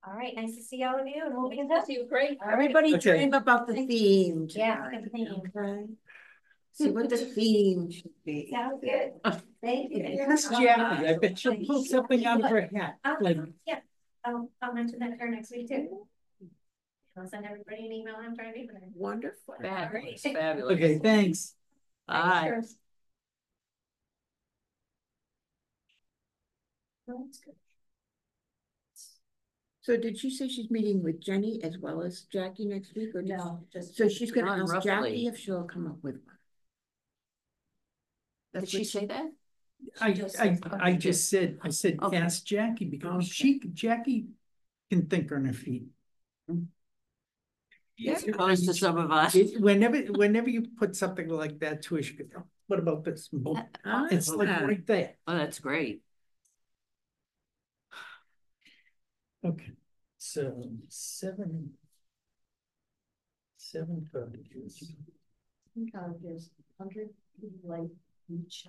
All right, nice to see all of you and we'll be in touch. You great. Everybody Okay. dream about the theme. Yeah, tonight, the theme. okay? See what the theme should be. Sounds good. Thank you. Ask Jackie, I bet she'll pull something out of her hat, like, Yeah, I'll mention that to her next week too. I'll send everybody an email. I'm trying to be. Wonderful. Fabulous, fabulous. okay, thanks. Bye. That's good. So did she say she's meeting with Jenny as well as Jackie next week or just? No, just. So she's gonna Not ask roughly. Jackie if she'll come up with one. Did That's she what say that? I just said, Okay. ask Jackie because Okay. Jackie can think on her feet. As opposed to some of us. Whenever you put something like that to her, she goes, "Oh, what about this?" Boom. It's like Ah. right there. Oh, that's great. Okay, so 7:30. Cottages, 100 light each.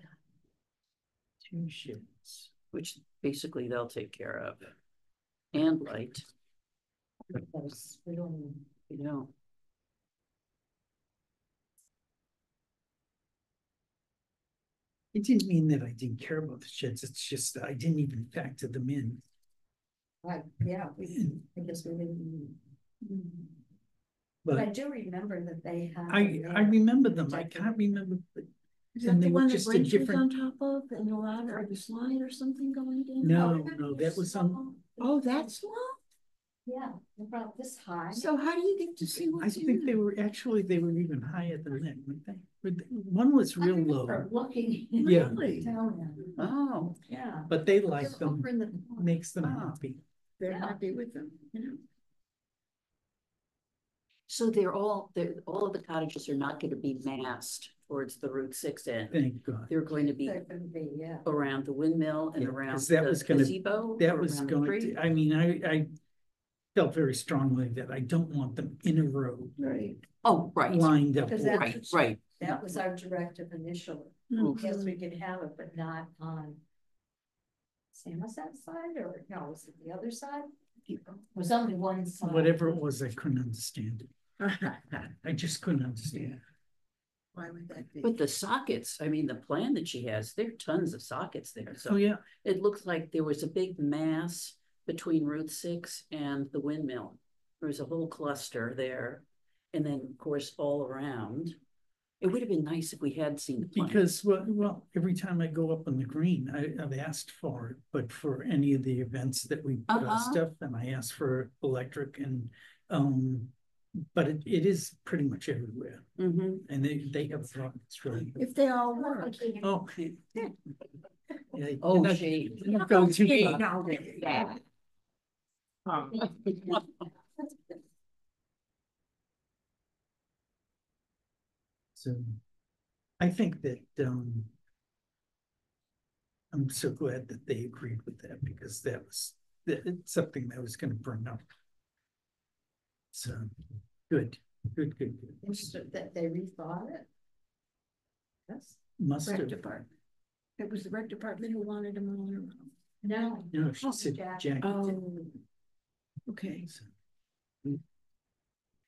2 shifts. Which basically they'll take care of. And light, Because we don't. you know. It didn't mean that I didn't care about the sheds. It's just that I didn't even factor them in. Right, yeah, I guess we didn't. But I But do remember that they had. I remember them. I can't remember. Is And that they the were one that just a Rachel's different- on top of and the ladder or the slide or something going down? No, that was on. Oh, that's long? Yeah, about this high. So how do you get to see I what's in think they there? were even higher than that, weren't they? One was I real remember low, looking. Yeah. Down there. Oh, Yeah. but they like They're them, over in the corner. makes them Ah. happy. They're Yeah. happy with them, you know? so all of the cottages are not gonna be massed towards the Route 6 end. Thank God. They're going to be They're gonna be, yeah. around the windmill and Yeah, around 'cause that the was gonna- gazebo. That or was around the going tree. to, I mean, I felt very strongly that I don't want them in a row Right. Oh, right, lined up. Because with- that's- right. That was our directive initially. Mhm. Yes, we could have it, but not on. Samoset side or no, was it the other side? It was only one side. Whatever it was, I couldn't understand. I just couldn't understand. Why would that be? But the sockets, I mean, the plan that she has, there are tons of sockets there, Oh, so yeah, it looks like there was a big mass between Route 6 and the windmill. There was a whole cluster there, and then, of course, all around. It would have been nice if we had seen the plan. Because, well, every time I go up on the green, I've asked for it, but for any of the events that we put our stuff, and I asked for electric and, but it is pretty much everywhere. Mhm. And they have, it's really. If they all work. Oh. Yeah. Yeah, Oh, you're not- gee. you're not going too Hey, far. no, yeah. So I think that, I'm so glad that they agreed with that because it's something that was gonna bring up. So, good. Interested that they rethought it. Yes. Must Rec have. department. It was the rec department who wanted them all in a row. No. No, she said Jackie. Jackie. Oh. Okay.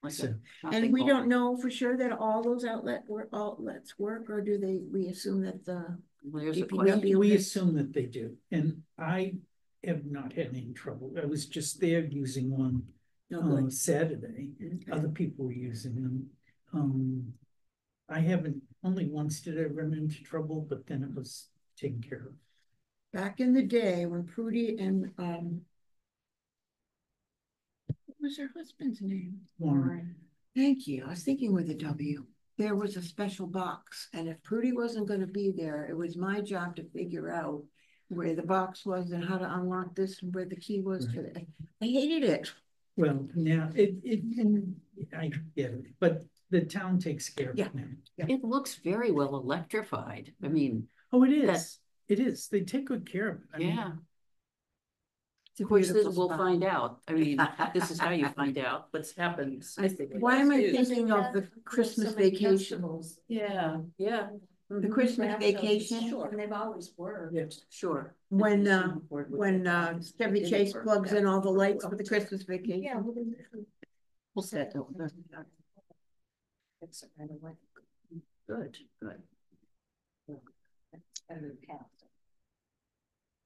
Like So, a And shopping we mall. don't know for sure that all those outlets work, or we assume that the There's a DPW question. we assume that they do, and I have not had any trouble. I was just there using one no on good. Saturday. Okay. Other people were using them. I haven't, only once did I run into trouble, but then it was taken care of. Back in the day when Prudy and what was her husband's name? Warren. Thank you. I was thinking with a W. There was a special box, and if Prudy wasn't going to be there, it was my job to figure out where the box was and how to unlock this and where the key was. Right. For the, I hated it. Well, now I get it, but the town takes care of it now. Yeah. It looks very well electrified. I mean, Oh, it is. That's- It is. They take good care of it. I mean, yeah. It's a Of course, beautiful we'll spot. find out. I mean, this is how you find out what's happened. Why am I Too. thinking of the Christmas vacation? Yeah, yeah. The Christmas vacation? Sure, and they've always worked. Yeah. Sure. When Chevy Chase plugs in all the lights for the Christmas vacation. Yeah. We'll set that. It's right away. Good, good. That's better than past.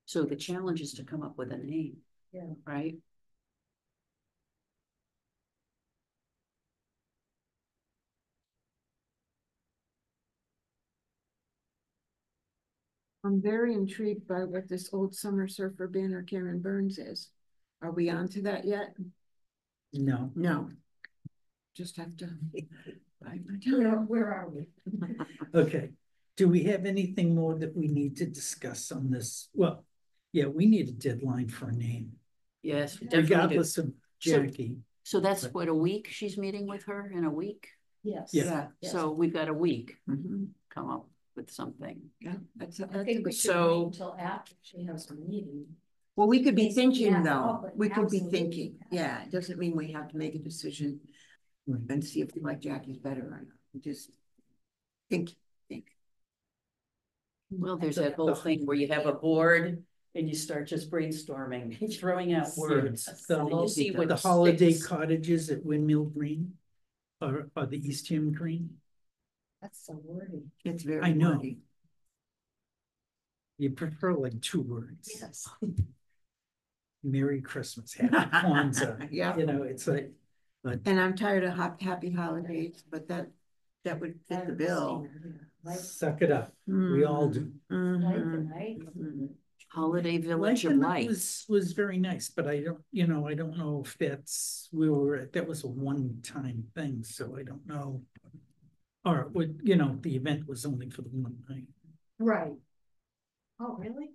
So the challenge is to come up with a name. Yeah. Right? I'm very intrigued by what this old summer surfer banner Karen Burns is. Are we on to that yet? no. No. Just have to. bide my time. Where are we? Okay. Do we have anything more that we need to discuss on this? Well, yeah, we need a deadline for a name, Yes, we definitely do. regardless of Jackie. So that's what, a week she's meeting with her in a week? Yes. Yeah. Yes. So we've got a week Mhm. come up with something. Yeah, that's I a think we good. should So- wait until after she has a meeting. Well, we could be thinking Yeah, though, but we could be absolutely. thinking, yeah, it doesn't mean we have to make a decision Right. and see if we like Jackie's better or not. We just think. Well, there's that whole thing where you have a board and you start just brainstorming, throwing out words. And you see what The holiday sticks. cottages at Windmill Green or the Eastham Green. That's so wordy. It's very. I know. wordy. You prefer like 2 words. Yes. Merry Christmas, Happy Kwanzaa. Yeah. You know, it's like, but And I'm tired of happy holidays, but that would fit the bill. Like, suck it up. We all do. Mhm. right? Mhm. Holiday Village of Life Lights. was very nice, but I don't know if that was a one-time thing, so I don't know. Or it would, the event was only for the one night. Right. Oh, really?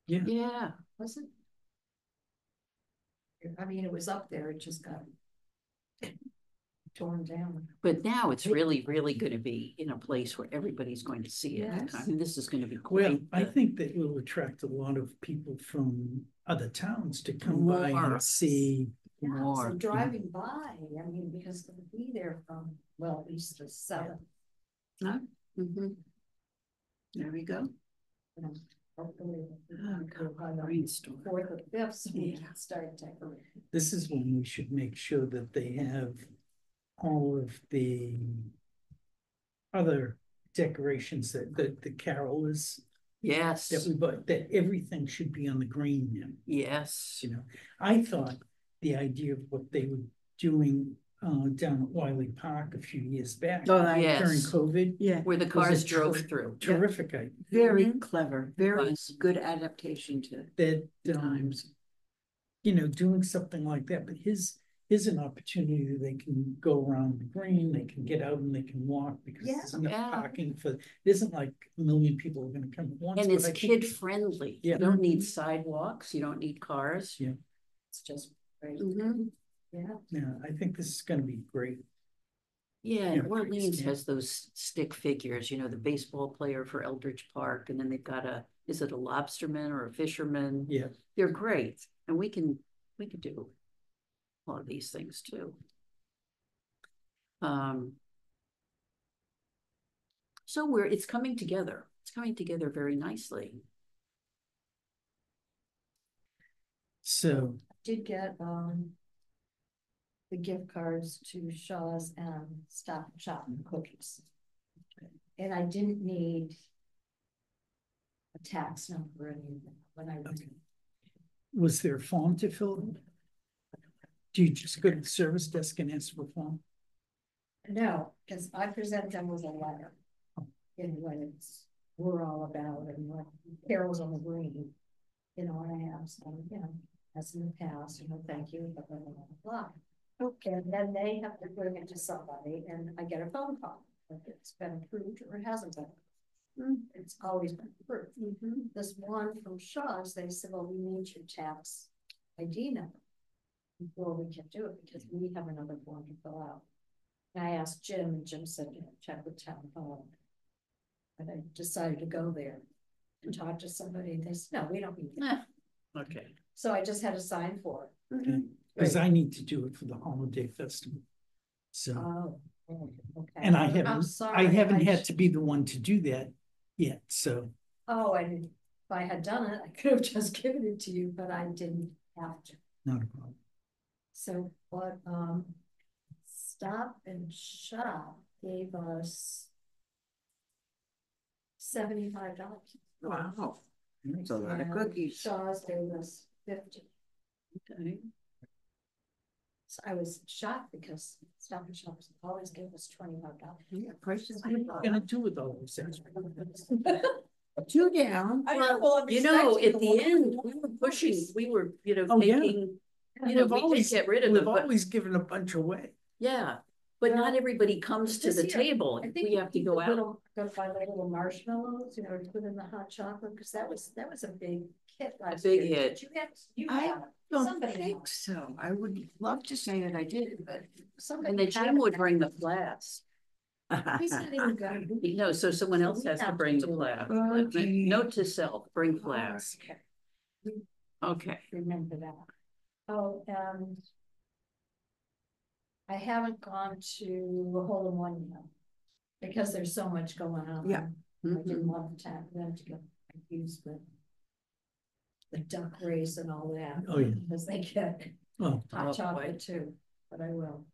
Yeah, Was it? I mean, it was up there, it just got torn down. but now it's really, really gonna be in a place where everybody's going to see it. Yes. I mean, this is gonna be Well, great. I think that will attract a lot of people from other towns to come by More. and see. Yeah, More. so driving by, I mean, because they'll be there from, well, at least the 7th. Mhm. There we go. Hopefully. Oh, God, brainstorm. 4th or 5th, so we Yeah. can start decorating. This is when we should make sure that they have all of the other decorations that the carolers Yes, that we bought, that everything should be on the green now. yes. I thought the idea of what they were doing down at Wiley Park a few years back. Oh, During yes, COVID. Yeah, where the Was cars a drove through. Terrific idea. very Mhm. clever, very Was. good adaptation to That, times. you know, doing something like that, but here's an opportunity that they can go around the green, they can get out and they can walk because there's enough Yeah. parking for, it isn't like a million people are gonna come at once. And but it's I think- kid friendly. You Yeah. don't need sidewalks, you don't need cars. Yeah. It's just. Right. Yeah. Yeah, I think this is gonna be great. Yeah, Yeah, and Orleans yeah. has those stick figures, you know, the baseball player for Eldridge Park, and then they've got is it a lobsterman or a fisherman? Yeah, They're great, and we can do all of these things too. So it's coming together. It's coming together very nicely. so, Did get, the gift cards to Shaw's and Stop and Shop and cookies. And I didn't need a tax number or anything when I was. Okay. Was there a form to fill in? Do you just go to the service desk and ask for a form? No, because I present them with a letter. And what it's, we're all about and what Carol's on the green. You know, and I asked them, you know, as in the past, you know, thank you, blah, blah, blah, blah, blah. Okay, and then they have to bring it to somebody and I get a phone call. If it's been approved or it hasn't been. It's always been approved. This one from Shaw's, they said, well, we need your tax ID number before we can do it because we have another form to fill out. And I asked Jim and Jim said, you know, check with town hall. And I decided to go there and talk to somebody and they said, no, we don't need that. Okay. So I just had to sign for it. Because I need to do it for the holiday festival. So, Okay. and I I'm haven't sorry, had to be the one to do that yet, so. Oh, and if I had done it, I could have just given it to you, but I didn't have to. Not a problem. So what, Stop and Shop gave us $75. Wow. That's a lot of cookies. Shaw's gave us 50. Okay. So I was shocked because Stop and Shop always gave us $25. Yeah, prices. What are you gonna do with all those things? Two down. Well, you know, at the end, we were pushing, we were, you know, Oh, yeah. taking, you know, we did get rid of We've them, but always given a bunch away. yeah. But not everybody comes to This the year, table. I think We have to go out. Go find the little marshmallows, you know, to put in the hot chocolate, because that was a big hit last big year. hit. You I had don't somebody think had. so. I would love to say that I did, but. Somebody And then had Jim would it. bring the flask. He's not even gonna be. No, so someone else We has to have to bring the do it. flask. Okay. Note to self, bring flask. Okay. Okay. Remember that. Oh, I haven't gone to a hole in one yet. Because there's so much going on. Yeah. I didn't want the time for them to get confused with the duck race and all that. Oh, yeah. Because they get Oh, hot Oh, chocolate boy. too, but I will.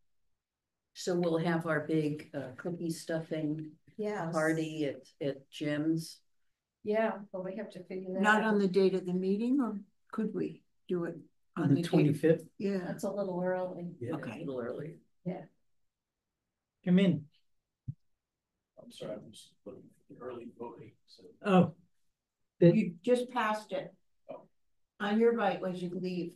So we'll have our big cookie stuffing Yeah. party at Jim's. Yeah, but we have to figure that out. Not on the date of the meeting, or could we do it on the date of- 25th, Yeah, That's a little early. Yeah. A little early. come in. I'm sorry, I'm just looking for the early voting, so. Oh. That, you just passed it. Oh. On your right as you leave.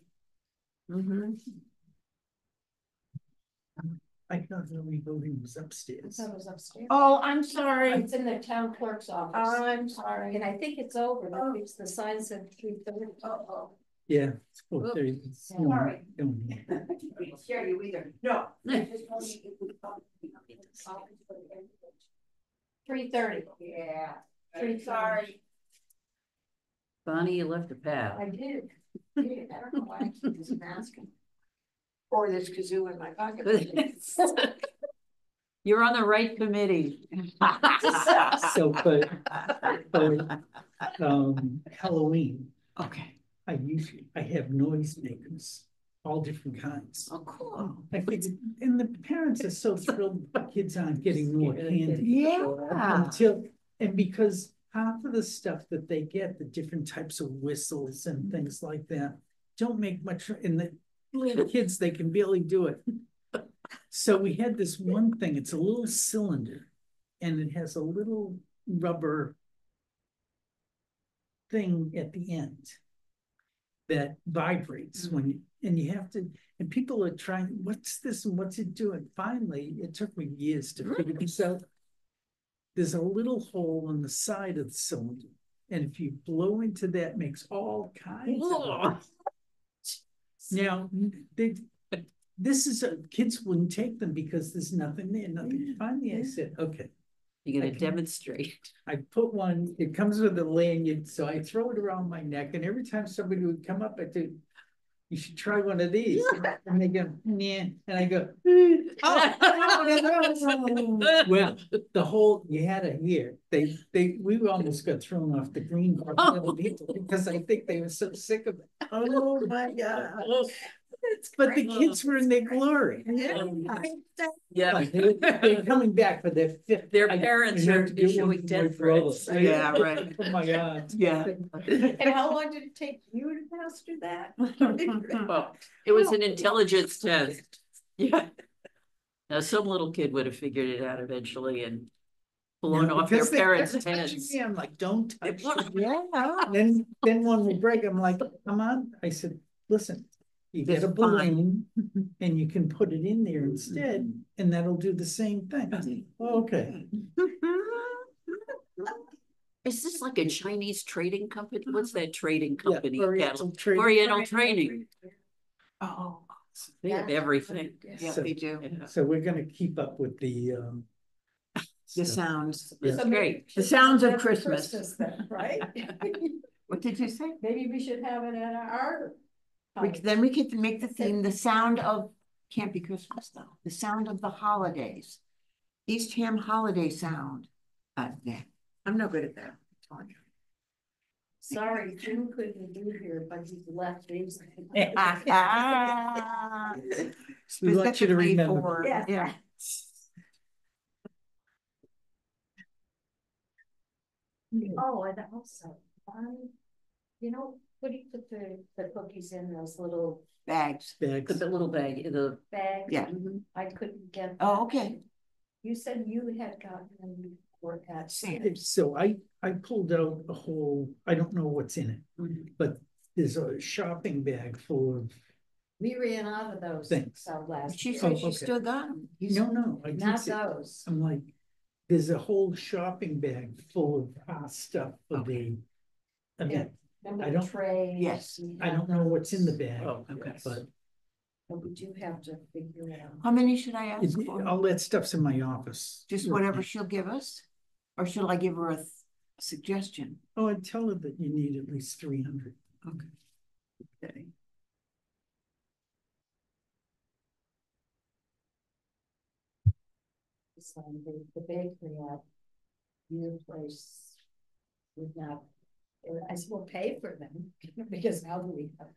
I thought the revoting was I upstairs. thought it was upstairs. Oh, I'm sorry. It's in the town clerk's office. I'm sorry. And I think it's over, because the sign said 3:30. Yeah, it's 4:30. It's- Sorry. don't- Didn't scare you either. No. 3:30. Yeah. I'm sorry. Bonnie, you left a pad. I did. I don't know why I keep this mask. Or this kazoo in my pocket. You're on the right committee. So, but Halloween, Okay. I have noisemakers, all different kinds. Oh, cool. I figured, and the parents are so thrilled the kids aren't getting more candy. Yeah. And because half of the stuff that they get, the different types of whistles and things like that, don't make much, and the little kids, they can barely do it. So we had this one thing, it's a little cylinder and it has a little rubber thing at the end that vibrates when you, and you have to, and people are trying, what's this and what's it doing? Finally, it took me years to figure this out. There's a little hole on the side of the cylinder. And if you blow into that, makes all kinds of. Now, this is kids wouldn't take them because there's nothing there, nothing. Finally, I said, okay. You're gonna demonstrate. I put one, it comes with a lanyard, so I throw it around my neck, and every time somebody would come up, I do, you should try one of these. And they go, yeah, and I go, oh. Well, the whole, you had to hear, we almost got thrown off the green because I think they were so sick of it. Oh my God. But the kids were in their glory. Yeah. They're coming back for their fifth. Their parents are issuing death threats. Yeah, right. Oh my God. Yeah. And how long did it take you to master that? Well, it was an intelligence test. Yeah. Now, some little kid would have figured it out eventually and blown off their parents' heads. I'm like, don't touch it. Yeah. Then one would break, I'm like, come on. I said, listen, you get a balloon and you can put it in there instead, and that'll do the same thing. Okay. Is this like a Chinese trading company? What's that trading company? Oriental Trading. Oh, They have everything. yeah, So- they do. Yeah. So we're gonna keep up with the The stuff. sounds. It's great. The sounds of Christmas. Then, right? What did you say? Maybe we should have it at our. Then we could make the theme, the sound of, can't be Christmas though, the sound of the holidays. Eastham holiday sound. Yeah, I'm no good at that. I'm telling you. Sorry, Jim couldn't be here, but he left these. We want you to Specifically remember. for, yeah. Oh, and also, you know, what do you put the cookies in those little Bags. Bags. The little bag, the. bags? Yeah. I couldn't get. Oh, okay. You said you had gotten them before at Sam's. So I pulled out a whole, I don't know what's in it, but there's a shopping bag full of, We ran out of those. Thanks. So last She year. said Oh, she okay. still got them. no, I did Not say- those. I'm like, there's a whole shopping bag full of our stuff for the event. Remember I the don't- trays? Yes. We I have don't know what's in the those, bag, Oh, okay. but But we do have to figure it out. How many should I ask for? all that stuff's in my office. Just whatever she'll give us? Or should I give her a suggestion? Oh, I'd tell her that you need at least 300. Okay. So the bakery at your place would not, I said, we'll pay for them because now we have.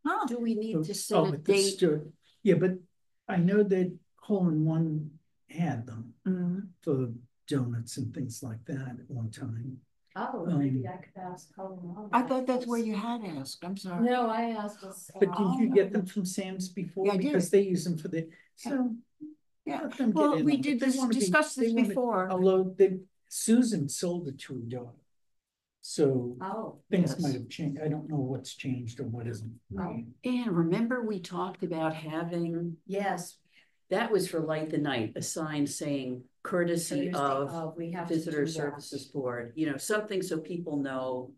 Oh, Do we need to set Oh, a at the date? store. Yeah, but I know that Hole in One had them mhm. for donuts and things like that at one time. Oh, maybe I could ask Colin. I thought that's where you had asked. I'm sorry. No, I asked us. But did you get them from Sam's before? Yeah, I did. Because they use them for the, so. Yeah. let them get Well, in we on it. did They this, wanna be- discuss they this wanna- before. Although Susan sold it to her daughter. So Oh. things Yes. might have changed. I don't know what's changed or what isn't. Oh. And remember we talked about having, Yes. that was for Light the Night, a sign saying courtesy of We have to Visitor do that. Services Board, you know, something so people know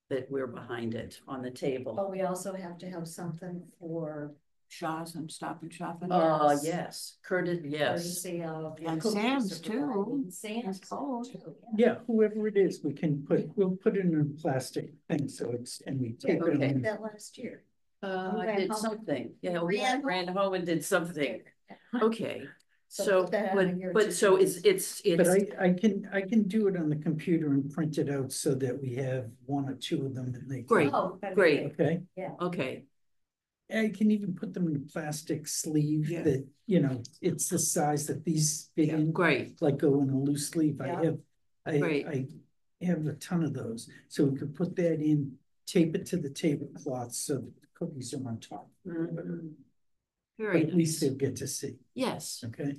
that we're behind it on the table. But we also have to have something for. Shaw's and Stop and Shopping. Yes. Yes, yes. Courtesy of. the And cookies Sam's are provided. too. And Sam's Oh. too. Yeah, whoever it is, we'll put it in a plastic thing, so it's, and we tape We it did on. that last year. I ran did home. something, yeah, We we ran ran home and did something, okay. So So, put that on your but so to-do it's, But I can do it on the computer and print it out so that we have one or two of them and they. Great. Oh, that'd be Great. Okay, okay, I can even put them in a plastic sleeve Yeah. that, you know, it's the size that these fit in. great, Like go in a loose sleeve. Yeah. Great. I have a ton of those, so we could put that in, tape it to the tablecloth so that the cookies are on top. Mhm. Very At least nice. they'll get to see, Yes, okay?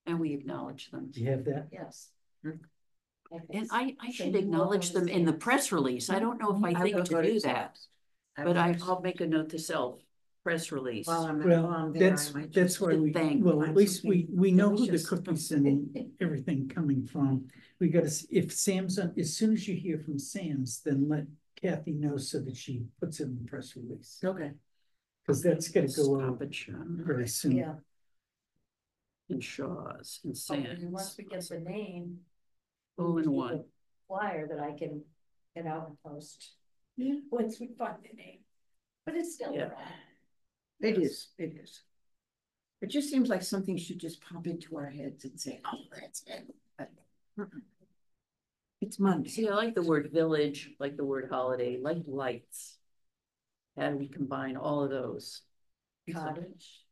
and we acknowledge them. Do you have that? Yes. And I should acknowledge them in the press release. I don't know if I think to do that, but I'll make a note to self, press release. While I'm Well, there, that's, I might that's just why we, thank- well, at find least we something know who the delicious. cookies and everything coming from. We gotta, if Sam's, as soon as you hear from Sam's, then let Kathy know so that she puts it in the press release. Okay. Cause that's gonna go Stop out and Shop very soon. Yeah. and Shaw's and And once Sam's, we get the name. all in one. Flyer that I can get out and post. Yeah. Once we find the name. But it's still. Yeah. It is, it is. It just seems like something should just pop into our heads and say, oh, that's it. But, it's Monday. See, I like the word village, like the word holiday, like lights. How do we combine all of those? Cottage.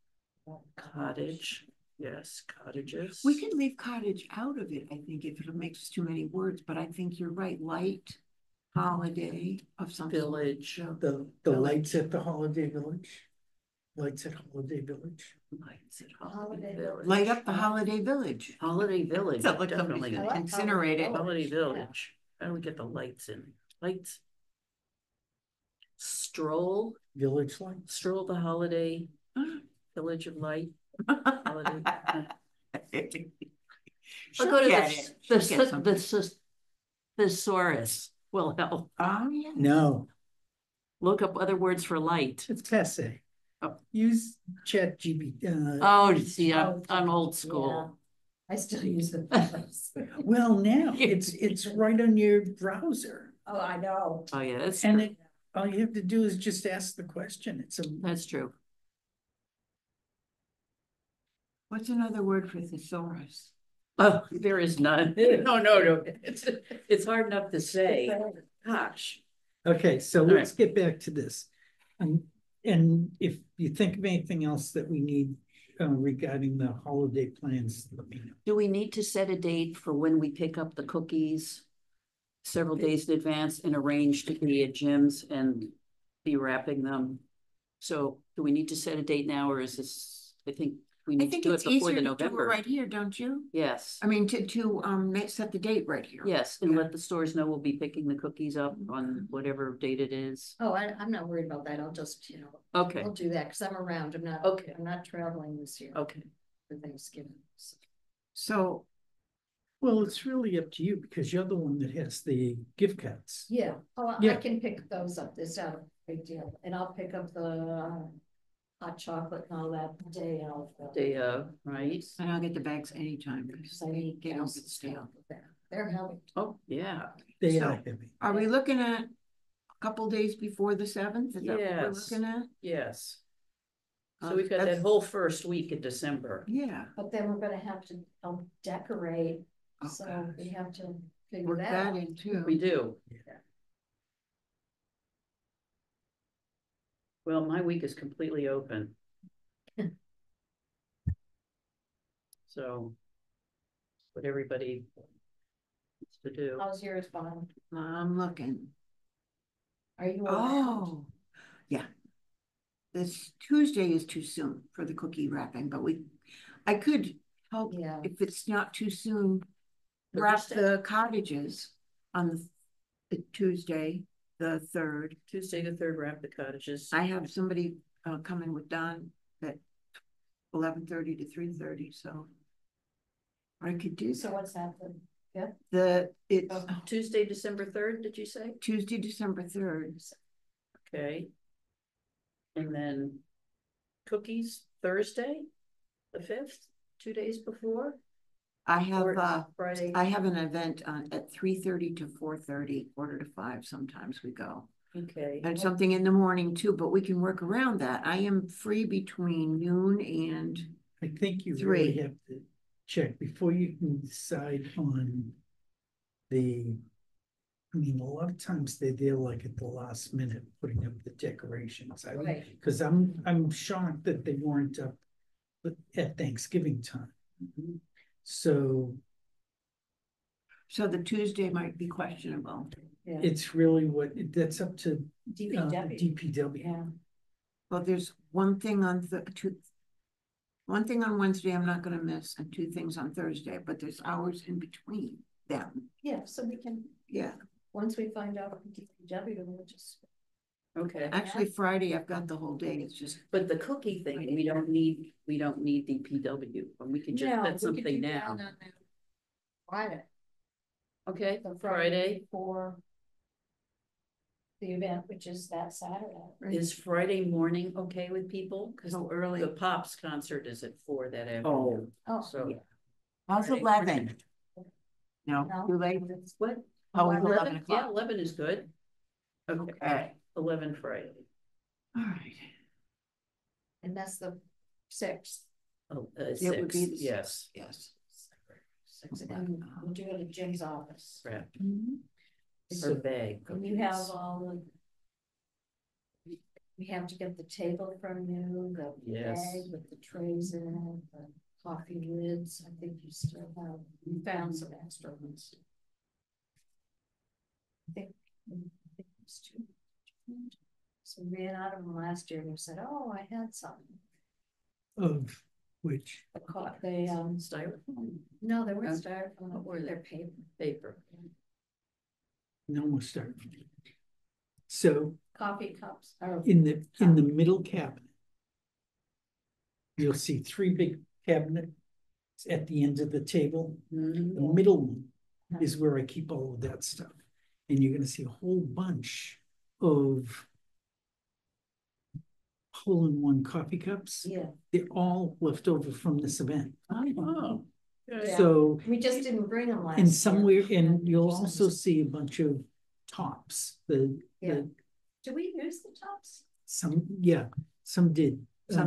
Cottage, yes, cottages. We can leave cottage out of it, I think, if it makes too many words, but I think you're right, light, holiday of some sort. Village. The Village. lights at the Holiday Village. Lights at Holiday Village. Lights at Holiday Holiday. Village. Light up the holiday village. Holiday Village, Sounds like definitely. somebody's I gonna like incinerate it. Holiday Village. How do we get the lights in? Lights. Stroll, Village lights. stroll the holiday, Village of Light. Holiday. I'll go to the thesaurus will help. Oh, yeah. No, Look up other words for light. it's passe. Oh. Use ChatGPT. Oh, see, I'm old school. I still use it. Well, now it's right on your browser, Oh, I know. Oh, yeah, that's and true. all you have to do is just ask the question. It's a That's true. What's another word for thesaurus? Oh, there is none. No. It's hard enough to say. Gosh. okay. So All let's get back to this, and if you think of anything else that we need regarding the holiday plans, let me know. Do we need to set a date for when we pick up the cookies? Several days in advance and arrange to be at Jim's and be wrapping them? So do we need to set a date now, or is this, I think we I need to think do it's it before easier the to do it November. right here, don't you? Yes, I mean, to set the date right here. yes, and Yeah. let the stores know we'll be picking the cookies up on whatever date it is. Oh, I'm not worried about that. I'll just, Okay, I'll do that because I'm around. Okay. I'm not traveling this year okay. for Thanksgiving. So, Well, it's really up to you because you're the one that has the gift cards. Yeah, I Yeah. can pick those up. It's not a big deal. And I'll pick up the hot chocolate and all that day of. Day of, right? and I'll get the bags anytime because I need they don't gas get and stale. stuff. They're heavy. Oh, yeah. They So, are heavy. Are we looking at a couple days before the 7th? Is that what we're Yes. looking at? Yes. So we've got that That's- whole first week in December. Yeah. But then we're gonna have to help decorate, Oh, so gosh. we have to figure Work that that out. in too. We do. Yeah. Well, my week is completely open. So, what everybody wants to do. How's yours, Bob? I'm looking. Are you around? Oh, yeah. This Tuesday is too soon for the cookie wrapping, but I could help Yeah. if it's not too soon. Wrap Thursday. the cottages on the Tuesday, the 3rd. Tuesday the 3rd, wrap the cottages. I have somebody coming with Don at 11:30 to 3:30, so I could do So what's that? it's Tuesday, December 3rd, did you say? Tuesday, December 3rd. Okay. And then cookies Thursday, the 5th, 2 days before? I have Or Friday. I have an event at 3:30 to 4:30, 4:45. Sometimes we go. Okay. And something in the morning too, but we can work around that. I am free between noon and I think you 3. really have to check before you can decide on the. I mean, a lot of times they're there like at the last minute, putting up the decorations. I mean, Right. because I'm shocked that they weren't up at Thanksgiving time. So so the Tuesday might be questionable. Yeah. it's really that's up to DPW. DPW. Yeah. Well, there's one thing on one thing on Wednesday I'm not gonna miss, and 2 things on Thursday, but there's hours in between them. Yeah, so we can, Yeah, once we find out from DPW, we'll just. Okay, actually Friday I've got the whole day, it's just, but the cookie thing, we don't need DPW, and we can just No, we set could something do now. that on that Friday, Okay, the Friday, before the event, which is that Saturday. is Friday morning okay with people? Cause so early. the Pops concert is at 4 that Oh, afternoon, Oh, so. how's Friday 11? No, No. too late. What? Oh, 11 11, yeah, o'clock. 11 is good. Okay, Okay, 11 Friday. all right. and that's the 6th. Oh, It would be 6, the yes. Yes. 6 And we'll do it at Jim's office. crap. So- Or bag. And you have all the. We have to get the table from you, the Yes. bag with the trays in it, the coffee lids. I think you still have, you found some extra ones. I think it's 2. So we ran out of them last year and we said, oh, I had some. Of which, They, Styrofoam no, they weren't Oh, styrofoam, what were they? they're paper. paper. no more start. So Coffee cups. Or in the middle cabinet, you'll see 3 big cabinets at the end of the table. Mhm. The middle one is where I keep all of that stuff. And you're gonna see a whole bunch of hole-in-one coffee cups. Yeah. They're all left over from this event. Oh. Yeah. So We just didn't bring them last in year. somewhere, and you'll For some also reason. see a bunch of tops, Yeah. Do we use the tops? some did. Some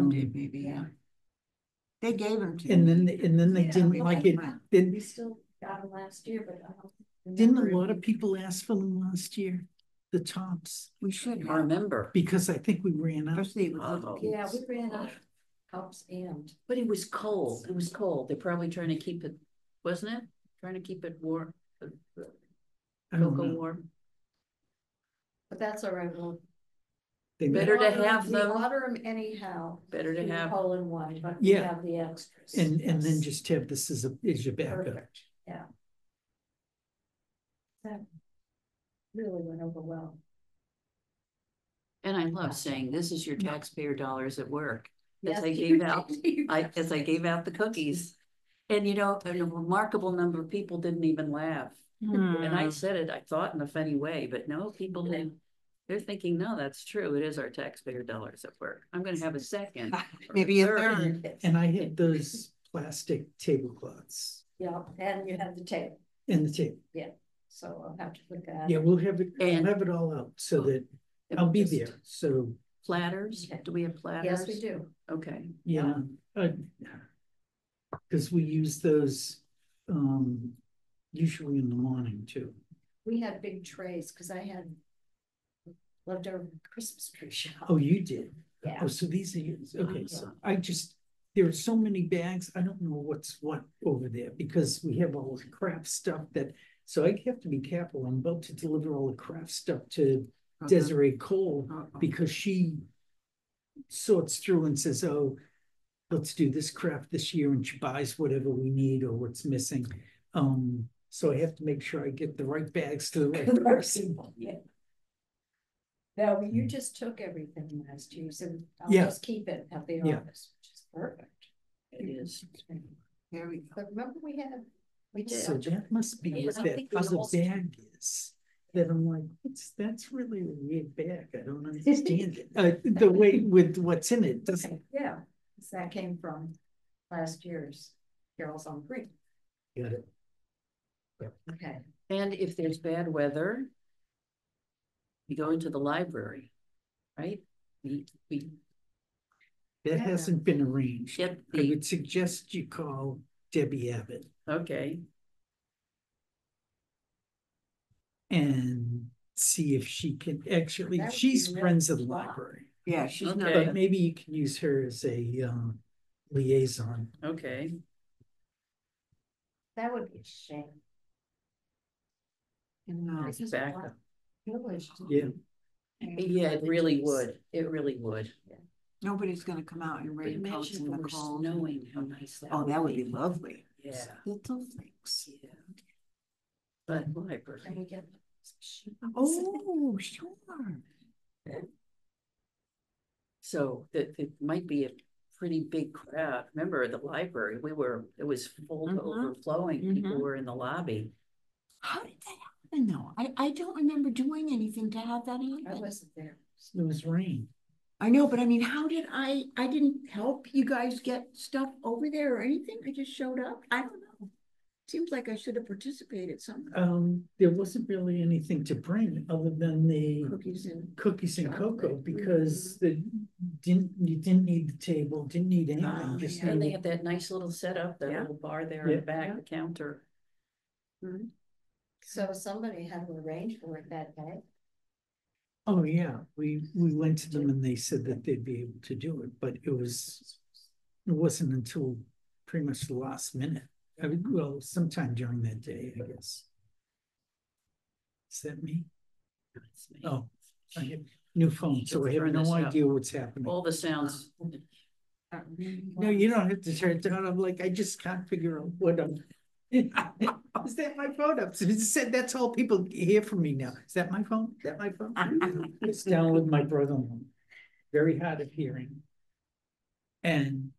did maybe, yeah. They gave them to And me. then they Yeah, didn't we like had it, one. then, We still got them last year, but I don't. didn't remember a lot if of people ask for them last year? The tops, We should I have, remember, because I think we ran out. especially with Oh. little we- Yeah, kids. we ran out of cups and. but it was cold. It was cold. They're probably trying to keep it, wasn't it? Trying to keep it warm, I don't cocoa know. warm. But that's all right, well. They Better met- to have We them. order them anyhow. Better to through have. Hole in one, but we Yeah. have the extras. and then Yes. just have this as your backup. Perfect, yeah. That really went over well. And I love saying, this is your taxpayer dollars at work. As Yes, I you gave out, did. as I gave out the cookies. And you know, a remarkable number of people didn't even laugh. And I said it, I thought in a funny way, but no, people didn't. They're thinking, no, that's true. It is our taxpayer dollars at work. I'm gonna have a second. or Maybe a third. third. And I had those plastic tablecloths Yeah, and you have the table, in the table. so I'll have to put that. Yeah, we'll have it, And- we'll have it all out so that I'll be Just- there. So, Platters, do we have platters? Yes, we do. Okay, yeah. Because we use those usually in the morning too. We had big trays, cause I had leftover Christmas tree shop. Oh, you did? Yeah. Oh, so these are yours. Okay, so there are so many bags. I don't know what's what over there because we have all the craft stuff so I have to be careful. I'm about to deliver all the craft stuff to Desiree Cole because she sorts through and says, oh, let's do this craft this year, and she buys whatever we need or what's missing. So I have to make sure I get the right bags to the right person. Yeah. No, you just took everything last year, so I'll Yeah. just keep it at the Yeah. office, which is perfect. it is. There we go. But remember we did. So that must be Yeah, what I that think we other lost- bag is. That I'm like, that's really a weird bag. I don't understand it. The way with what's in it doesn't. Yeah, 'cause that came from last year's Carols on Green. Got it. Okay. And if there's bad weather, we go into the library, right? We That Yeah. hasn't been arranged. get I the, would suggest you call Debbie Abbott okay, and see if she can actually, That would she's be really friends of the smart. library. Yeah, she's not. Okay. But maybe you can use her as a liaison. okay. That would be a shame. No. This is back a up. village. Yeah. Yeah, it really would. It really would. Nobody's gonna come out in But raincoats imagine in if the it were cold. snowing, how nice that Oh, that would be lovely. Yeah. Little flakes. Yeah. But Can library, we get? Oh, sure. so that it might be a pretty big crowd. Remember at the library, it was full to Mhm. overflowing. People Mhm. were in the lobby. How did that happen though? I don't remember doing anything to have that I happen. wasn't there. It was rain. I know, but I mean, how did I didn't help you guys get stuff over there or anything? I just showed up. I don't know. Seems like I should have participated somehow. There wasn't really anything to bring other than the Cookies and. cookies and chocolate. cocoa because you didn't need the table, didn't need Oh, anything, just. yeah. And they needed- have that nice little setup, that Yeah. little bar there in Yeah. the back, Yeah. the counter. So somebody had to arrange for it that day. Oh, yeah, we went to them and they said that they'd be able to do it, but it wasn't until pretty much the last minute. I mean, well, sometime during that day, I guess. Is that me? It's me. Oh, I have new phone, so I have Turn this no up. idea what's happening. All the sounds. No, you don't have to turn it down. I'm like, I just can't figure out what I'm. Is that my phone? It said that's all people hear from me now. Is that my phone? Is that my phone? It's down with my brother-in-law. Very hard of hearing. And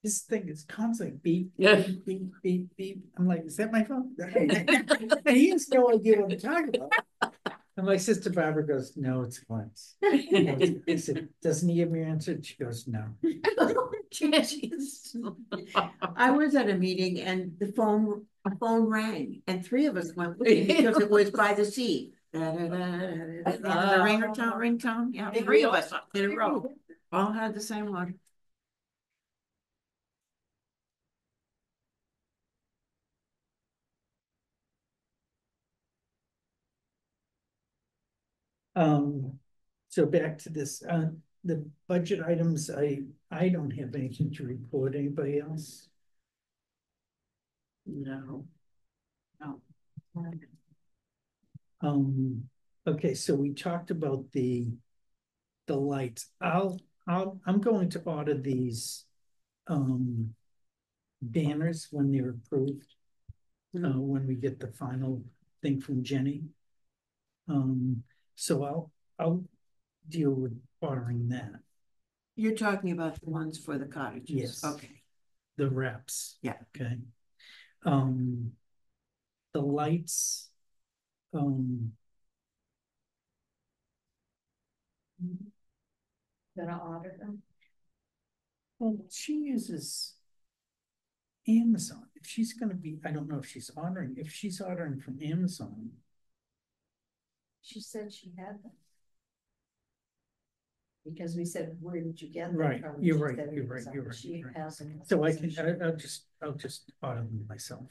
this thing is constantly beep, Yeah. beep, beep, beep, beep. I'm like, is that my phone? And he has no idea what I'm talking about. And my sister Barbara goes, no, it's Glenn's. I said, doesn't he give me your answer? She goes, no. I was at a meeting and a phone rang and three of us went with it because it was by the sea. And the ringtone, yeah, three of us in a row, all had the same one. So back to this, the budget items, I don't have anything to report. Anybody else? No. Okay, so we talked about the lights. I'm going to order these banners when they're approved. When we get the final thing from Jenny. So I'll deal with ordering that. You're talking about the ones for the cottages? Yes. Okay. The wraps. Yeah. Okay. The lights. Gonna order them. Well, she uses Amazon. If she's gonna be, I don't know if she's ordering, if she's ordering from Amazon. She said she had them. Because we said, where did you get them Right, from? you're She right, said you're Amazon. right, you're right, She you're right. has them. So I can, I'll just order them myself.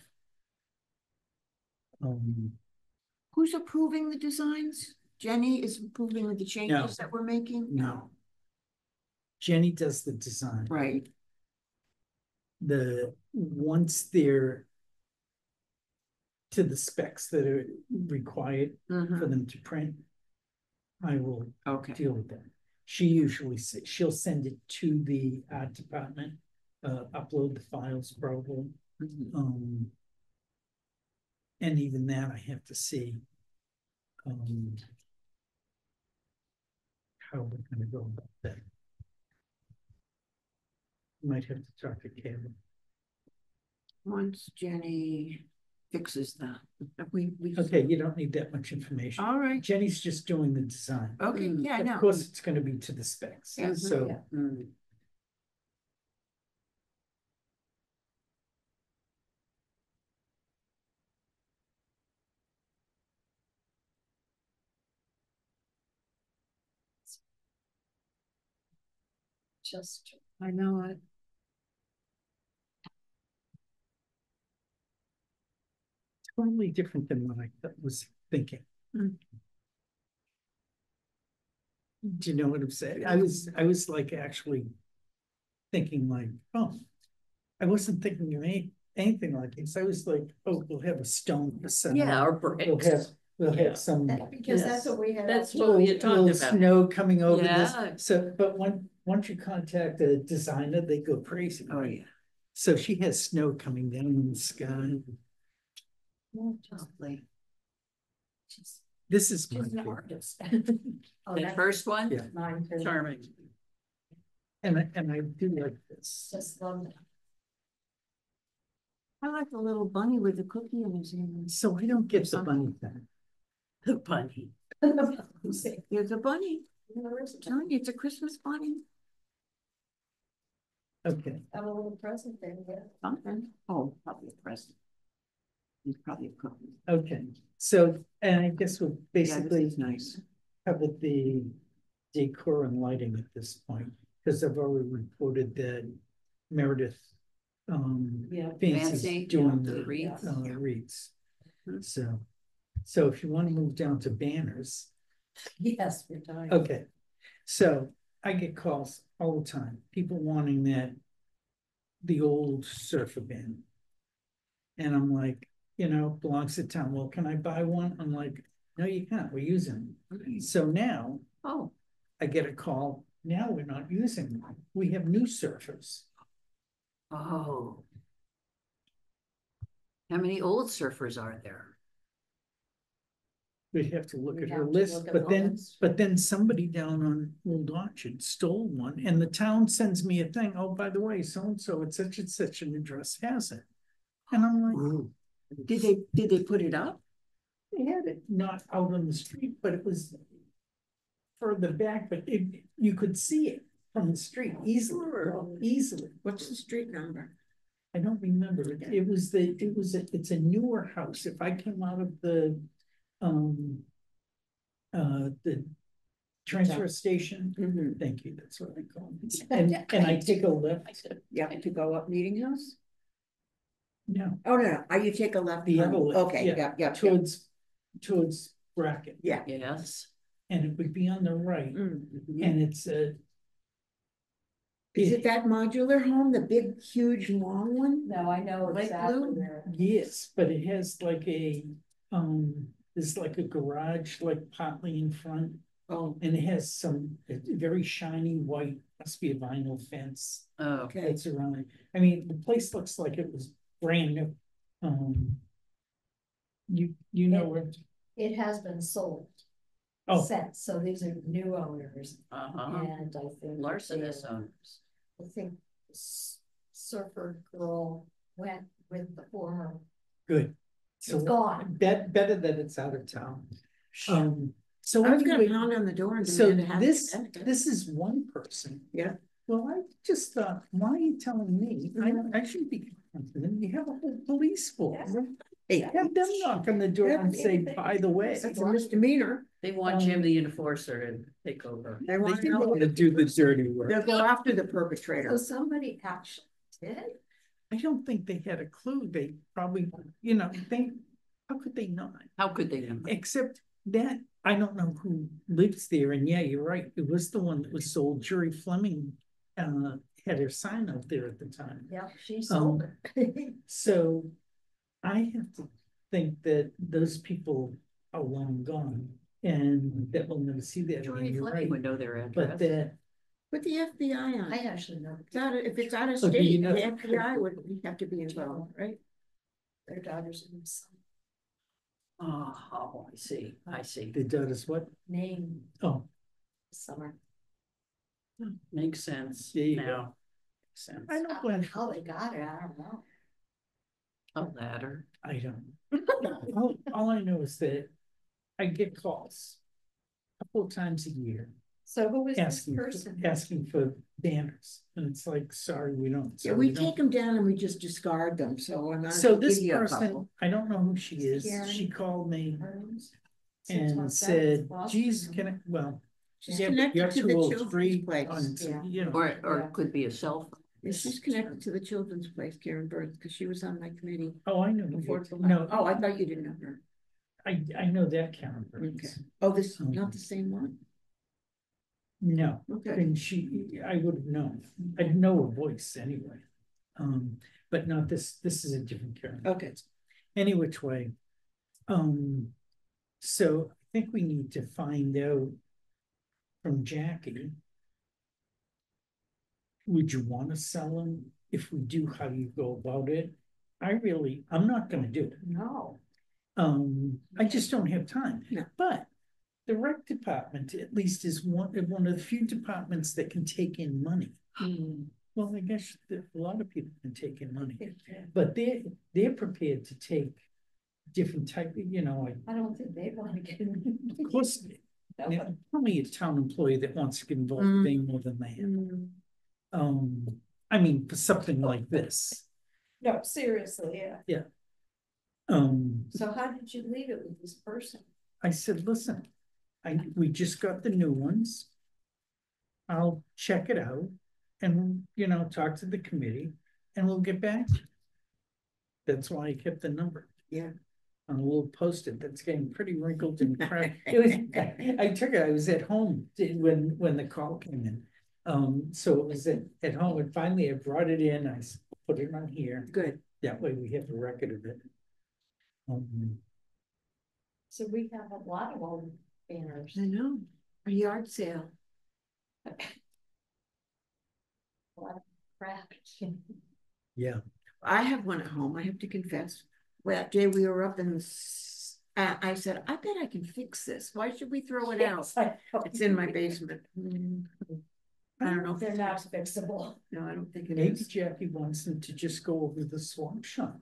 Who's approving the designs? Jenny is approving the changes that we're making? No. Jenny does the design. Right. Once they're to the specs that are required for them to print, I will Okay. deal with that. She usually she'll send it to the art department, upload the files probably. And even that I have to see how we're gonna go about that. Might have to talk to Kevin. Once Jenny fixes that, we. Okay, you don't need that much information. All right. Jenny's just doing the design. Okay, yeah, I know. Of course, it's gonna be to the specs, Yeah. so. Yeah. Just, I know it. Totally different than what I was thinking. Mm. Do you know what I'm saying? I was like actually thinking like, oh, I wasn't thinking of anything like this. I was like, oh, we'll have a stone facade. Yeah, or We'll bricks. have some because that's what we had. That's what we had talked little about. snow coming over Yeah. this. So, but once you contact a designer, they go crazy. Oh, yeah. So she has snow coming down in the sky. Lovely. This is my She's an favorite. artist. Oh, That that's first one? Yeah. Mine too. Charming. And I do like this. Just love that. I like the little bunny with the cookie in his hand. So I don't get the bunny thing. The bunny. There's a bunny. I'm telling you, it's a Christmas bunny. Okay, Have a little present there, yeah. Something. Oh, probably a present. It's probably a cookie. okay. So, and I guess we'll Yeah, this basically is nice. cover the decor and lighting at this point, because I've already reported that Meredith Yeah. Fancy's Fancy, doing yeah, the the wreaths. wreaths. So if you want to move down to banners, Yes, we're dying. okay. So I get calls all the time, people wanting the old surfer banner. And I'm like, belongs to town. Well, can I buy one? I'm like, no, you can't. We're using them. So now Oh, I get a call. Now we're not using them. We have new surfers. oh. How many old surfers are there? We'd have to look We'd at her have to list, look at but the then, list. but then somebody down on Old Orchard stole one, and the town sends me a thing. Oh, by the way, so and so at such and such an address has it. And I'm like, Did they put it up? they had it not out on the street, but it was further back, but you could see it from the street easily. What's the street number? I don't remember. It's a newer house. If I came out of the transfer station, Mm-hmm. thank you, that's what I call it. And I take a left. You have to go up Meeting House? No, Oh, no, you take a left. the other left. Okay, yeah. Towards Brackett. Yeah. Yes. And it would be on the right, Mhm. and it's a. Is it that modular home, the big, huge, long one? No, I know Light exactly blue? where. Yes, but it has like there's like a garage, like partly in front, Oh, and it has some very shiny white, must be a vinyl fence Oh, okay. that's around it. I mean, the place looks like it was brand new. You know where, It has been sold. oh, Since, so these are new owners, uh-huh. and I think. Larcenous owners. I think surfer girl went with the former, good. it's So gone. better that it's out of town. So I was gonna anyway, pound on the door and so demand to have. this is one person. Yeah. Well, I just thought, why are you telling me? I should be confident. You have a whole police force. Hey, Have them knock on the door and say, by the way. that's a misdemeanor. They want Jim the enforcer to take over. They They want didn't want to do the dirty work. They'll go after the So perpetrator. somebody actually did? I don't think they had a clue. They probably, how could they not? How could they? Except that, I don't know who lives there, and yeah, you're right, it was the one that was sold, Jerry Fleming, had her sign out there at the time. Yeah, she sold it. So I have to think that those people are long gone, and that we'll never see that again, Johnny you're Fleming right. would know their But address. that, Put the FBI on. I actually know. If it's out of Oh, do you state, know- the FBI would have to be involved, right? Their daughters and son. Oh, I see. the daughter's what? Name Oh, summer. Makes sense There you go. now. Makes sense. I know Glenn. How they got it, I don't know. A ladder. I don't. All I know is that I get calls a couple of times a year So who was this asking person? for banners, and it's like, sorry, we don't. Yeah, sorry, we don't. take them down and we just discard them, so I'm not. So gonna this give you a person, couple. I don't know who she is, Karen? she called me Burns? and 617 said, Boston? geez, can I, well. She's yeah, but connected you're to too the old, children's free place. on- Yeah. Or Yeah. it could be a cell phone. Yeah, she's connected to the children's place, Karen Burns, because she was on my committee. Oh, I know, Before, no, oh, I thought you didn't know her. I know that Karen Okay. Burns. Oh, this, not the same one? No, Okay. and I would have known, I'd know her voice anyway. But not this is a different Karen. Okay. Any which way. So I think we need to find out from Jackie would you want to sell them? If we do, how do you go about it? I'm not gonna do it. No. I just don't have time. No. But the rec department at least is one of the few departments that can take in money. Well, I guess a lot of people can take in money, but they're prepared to take different type, I don't think they want to get in. of course. Probably a town employee that wants to get involved way more than they have. I mean, for something like this. No, seriously, yeah. So how did you leave it with this person? I said, listen, we just got the new ones. I'll check it out and, talk to the committee and we'll get back to you. That's why I kept the number. Yeah. On a little post-it that's getting pretty wrinkled and cracked. I was at home when the call came in. So it was at home and finally I brought it in. I put it on here. Good. That way we have a record of it. So we have a lot of old banners. I know, a yard sale. A lot of cracked. Yeah. I have one at home, I have to confess. Well, that day we were up in the, I said, I bet I can fix this. Why should we throw it out? It's in my basement. I don't know. They're not fixable. No, I don't think it Maybe is. Jackie wants them to just go over the swap shop.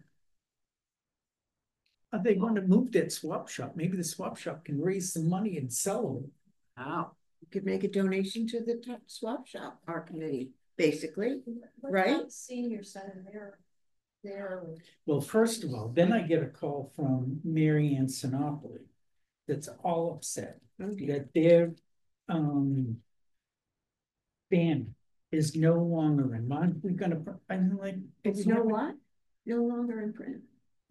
They want to move that swap shop. Maybe the swap shop can raise some money and sell them. Wow. You could make a donation to the swap shop, our committee, basically, right? Senior center, they're. Well, first of all, then I get a call from Mary Ann Sinopoli that's all upset that their band is no longer in. Aren't we gonna? I'm like, It's no what? No longer in print.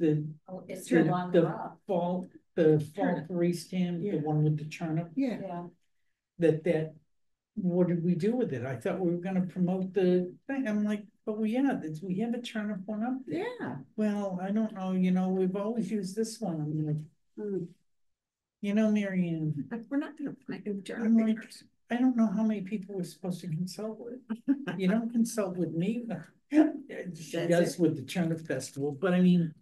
It's no longer up. fall three stand, the one with the turnip. Yeah. That what did we do with it? I thought we were gonna promote the thing. I'm like, but we have a turnip one up there. Yeah. Well, I don't know, we've always used this one. I'm like, Mary Ann, We're not gonna plant new turnip I'm like, banners. I don't know how many people we're supposed to consult with. You don't consult with me. She does with the turnip festival, but I mean,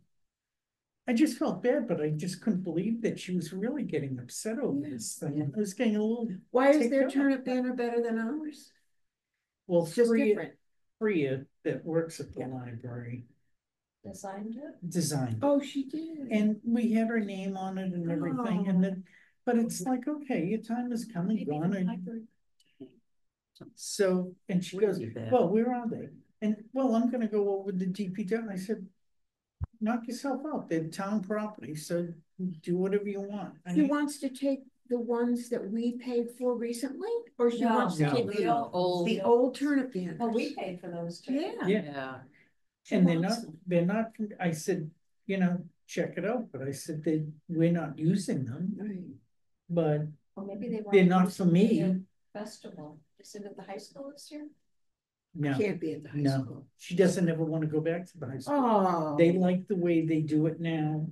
I just felt bad, but I just couldn't believe that she was really getting upset over this thing. I was getting a little. Why is ticked their off. turnip banner better than ours? Well, It's just different. Freya that works at the library Designed it? designed it. Oh, she did. And we had her name on it and everything, and then, but it's like, okay, your time is coming, gone, and so, and she goes, well, where are they? And, well, I'm gonna go over the DPW. I said, knock yourself out, they're town property, so do whatever you want. She wants to take the ones that we paid for recently, or she wants to No. take the old turnip banners? Well, we paid for those too. Yeah. Yeah. And they're not, I said, check it out, but I said, we're not using them, Right. but Well, maybe they. they're not for me. Festival, is it at the high school this year? No, Can't be at the high no, school. she doesn't ever want to go back to the high school. Oh. They like the way they do it now.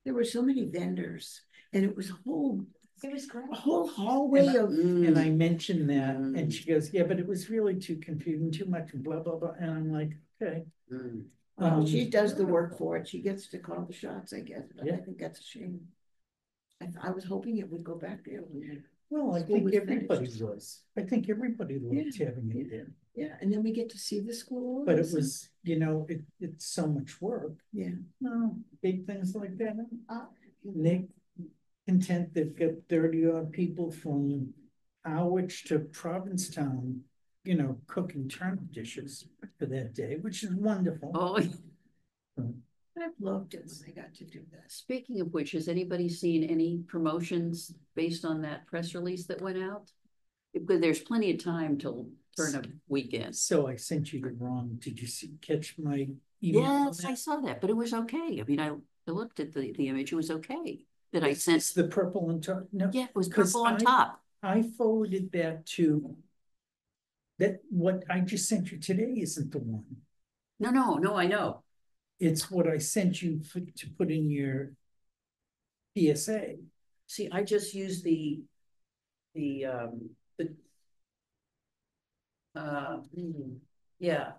There were so many vendors, and it was It was great. a whole hallway of. And I mentioned that, and she goes, yeah, but it was really too confusing, too much, blah, blah, blah, and I'm like, okay. She does the work for it. She gets to call the shots, I guess, but Yeah. I think that's a shame. I was hoping it would go back there. Well, I School think was everybody finished. was. I think everybody loved Yeah, having it there. Yeah, and then we get to see the school. But it was, it's so much work. Yeah. No, big things like that. Nick, content they've got 30 odd people from Harwich to Provincetown, cooking turnip dishes for that day, which is wonderful. Oh, I've loved it when I got to do that. speaking of which, has anybody seen any promotions based on that press release that went out? Because there's plenty of time till turnip weekend. So I sent you the wrong, did you catch my email? on Yes, I that? saw that, but it was okay. I mean, I looked at the image, it was okay. That I sent, It's the purple on top, no. yeah, it was 'cause purple on top. I forwarded that to, what I just sent you today isn't the one. No, I know. It's what I sent you to put in your PSA. See, I just used the Yeah,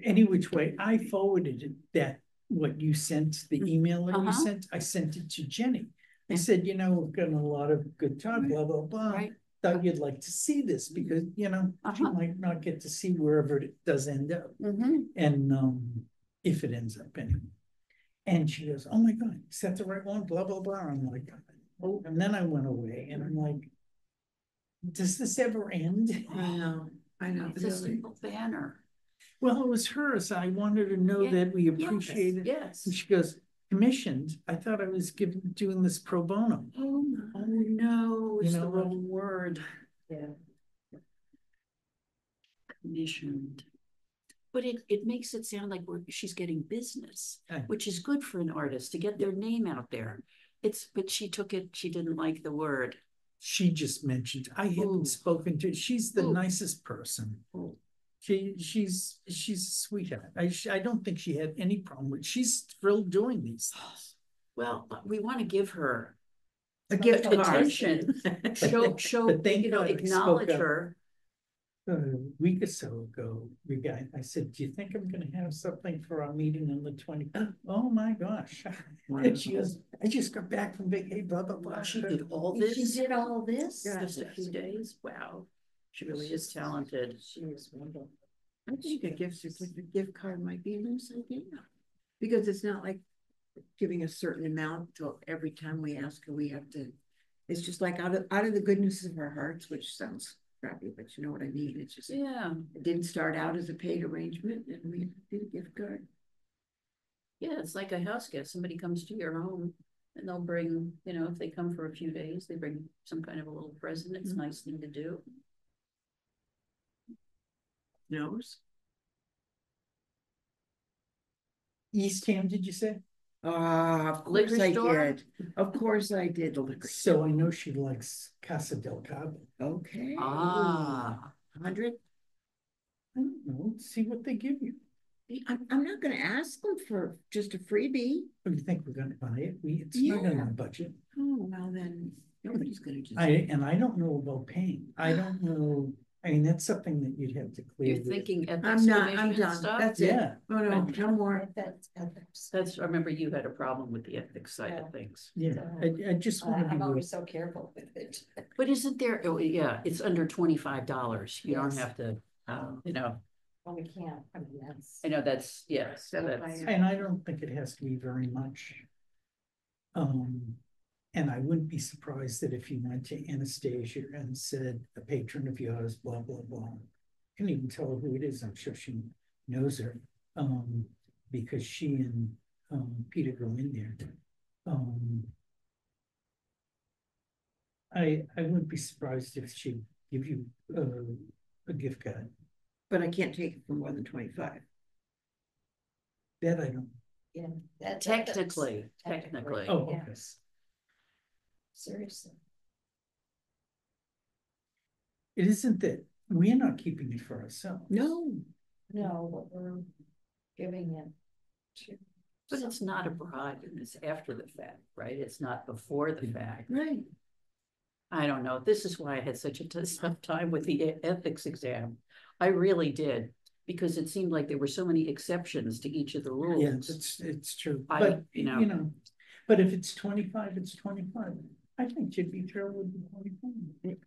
Any which way, I forwarded that, what you sent, the email that you Uh-huh. sent, I sent it to Jenny. I Yeah. said, we've gotten a lot of good talk, blah, blah, blah. Right. Thought you'd like to see this because, she Uh-huh. might not get to see wherever it does end up. And, if it ends up anyway. And she goes, oh my God, is that the right one? Blah, blah, blah. I'm like, oh, and then I went away and I'm like, does this ever end? I know. It's a simple banner. Well, it was hers. I wanted to know Yeah, that we yes, appreciate it. yes. And she goes, commissioned. I thought I was doing this pro bono. Oh no, it's You the know, wrong word. yeah. Commissioned. But it makes it sound like she's getting business, Right. which is good for an artist to get their name out there. But she didn't like the word. She just mentioned, I Ooh. hadn't spoken to, she's the Ooh. nicest person. Ooh. She's a sweetheart. I don't think she had any problem with, she's thrilled doing these things. Well, we want to give her A gift card. attention, show, But thank God I spoke acknowledge up. her. A week or so ago, I said, do you think I'm gonna have something for our meeting on the 20th? Oh my gosh. And she goes, I just got back from vacation, blah, blah, blah. She did all She this, did all this? just a few days. Wow, she really is talented. She is wonderful. I think a gift card might be a nice idea. Because it's not like giving a certain amount till every time we ask her, we have to, it's just like out of the goodness of our hearts, which sounds crappy, but you know what I mean? It's just, Yeah, it didn't start out as a paid arrangement and we did a gift card. yeah, it's like a house guest. Somebody comes to your home and they'll bring, if they come for a few days, they bring some kind of a little present. It's a nice thing to do. Nose? Eastham, did you say? Of course Liquor I store? did. Of course I did, the liquor. So I know she likes Casa del Cabo. Okay. Ah. 100? I don't know, see what they give you. I'm not gonna ask them for just a freebie. What do you think we're gonna buy it? It's not in Yeah. our budget. Oh, well then, nobody's gonna just. I don't know about paying. I don't know. I mean, that's something that you'd have to clear. You're with- thinking ethics I'm commission done. stuff? That's it. Yeah, Oh, no, no more. That's ethics. I remember you had a problem with the ethics side of things. yeah. I just want to be. I'm always so careful with it. But isn't there, yeah, it's under $25. You don't Yes. have to, Well, we can't, I mean, that's. I know that's, yes, So that's, And I don't think it has to be very much. And I wouldn't be surprised that if you went to Anastasia and said, a patron of yours, blah, blah, blah. Can't even tell her who it is. I'm sure she knows her. Because she and Peter go in there. I wouldn't be surprised if she give you a gift card. But I can't take it for more than 25. That I don't. Yeah. That's technically. Oh, Yeah. okay. Seriously. It isn't that we're not keeping it for ourselves. No. No, but we're giving it to. But it's not a bribe and it's after the fact, right? It's not before the fact. Right. I don't know. This is why I had such a tough time with the ethics exam. I really did, because it seemed like there were so many exceptions to each of the rules. Yeah, it's true. I- But, you know. you know, but if it's 25, it's 25. I think you'd be thrilled with the 25.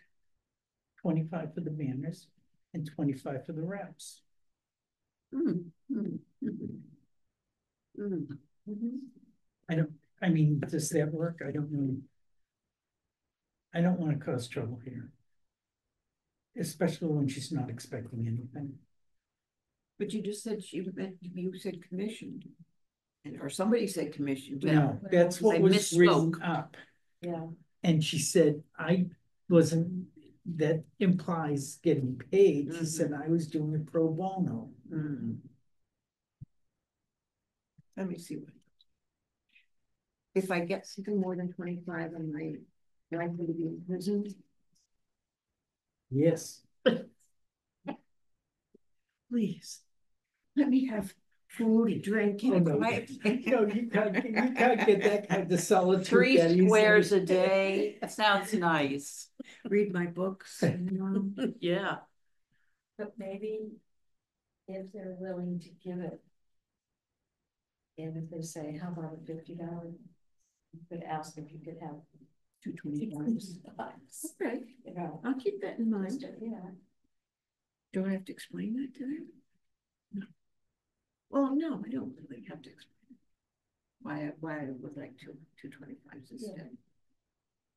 25 for the banners and 25 for the wraps. Mm, mm, mm, mm. I mean, does that work? I don't know. I don't want to cause trouble here. Especially when she's not expecting anything. But you just said you said commissioned. Or somebody said commissioned. No, that's what I was written misspoke. up. Yeah. And she said, I wasn't, that implies getting paid. She Mhm. said, I was doing it pro bono. Mm. Let me see what. If I get something more than 25, am I likely to be in prison? Yes. Please. Let me have food, drink, Oh, and no. quiet. No, you can't get that kind of solitude. 3 that easily. squares a day. That sounds nice. Read my books. Yeah. But maybe if they're willing to give it. And if they say, how about $50? You could ask if you could have $225. Okay, You know, I'll keep that in mind. yeah. Do I have to explain that to them? No. Well, no, I don't really have to explain why I would like $225 instead.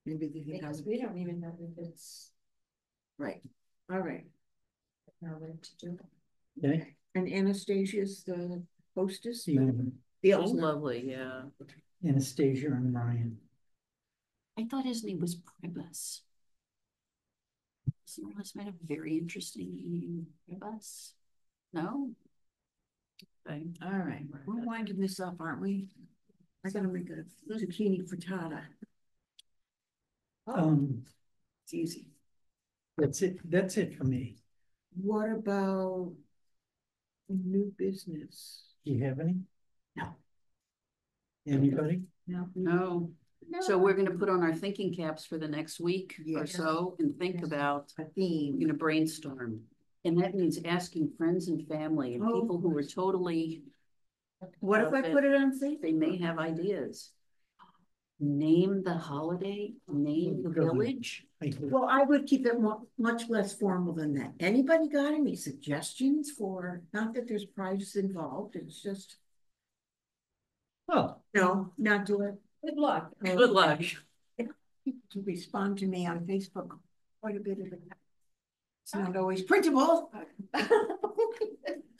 Maybe they think Because we don't even know if it's right. All right. our right to do it. Okay. And Anastasia's the hostess? The The It was owner. lovely, yeah. Anastasia and Ryan. I thought his name was Priebus. Someone else made a very interesting name, Priebus. No? Okay. All right, we're winding this up, aren't we? I gotta make a zucchini frittata. It's easy. That's it for me. What about new business? Do you have any? No. Anybody? No. So we're gonna put on our thinking caps for the next week or Yes. so and think Yes. about, A we're theme. gonna brainstorm. And that means asking friends and family and Oh. people who are totally, What if I put it on Facebook? they may have ideas. Name the holiday, name the Go ahead. village. Well, I would keep it much less formal than that. Anybody got any suggestions for, not that there's prizes involved, it's just, Well, no, not do it. Good luck. Good luck. To respond to me on Facebook quite a bit of it. It's not always printable.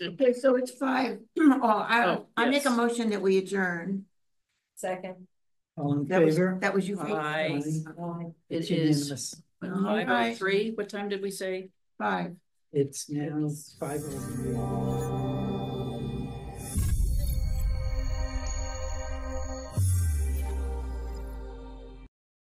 Okay, so it's 5. I make a yes. motion that we adjourn. Second. all in That was, favor? that was you. Aye. It's It is unanimous. 5:03. What time did we say? 5. It's now 5:03.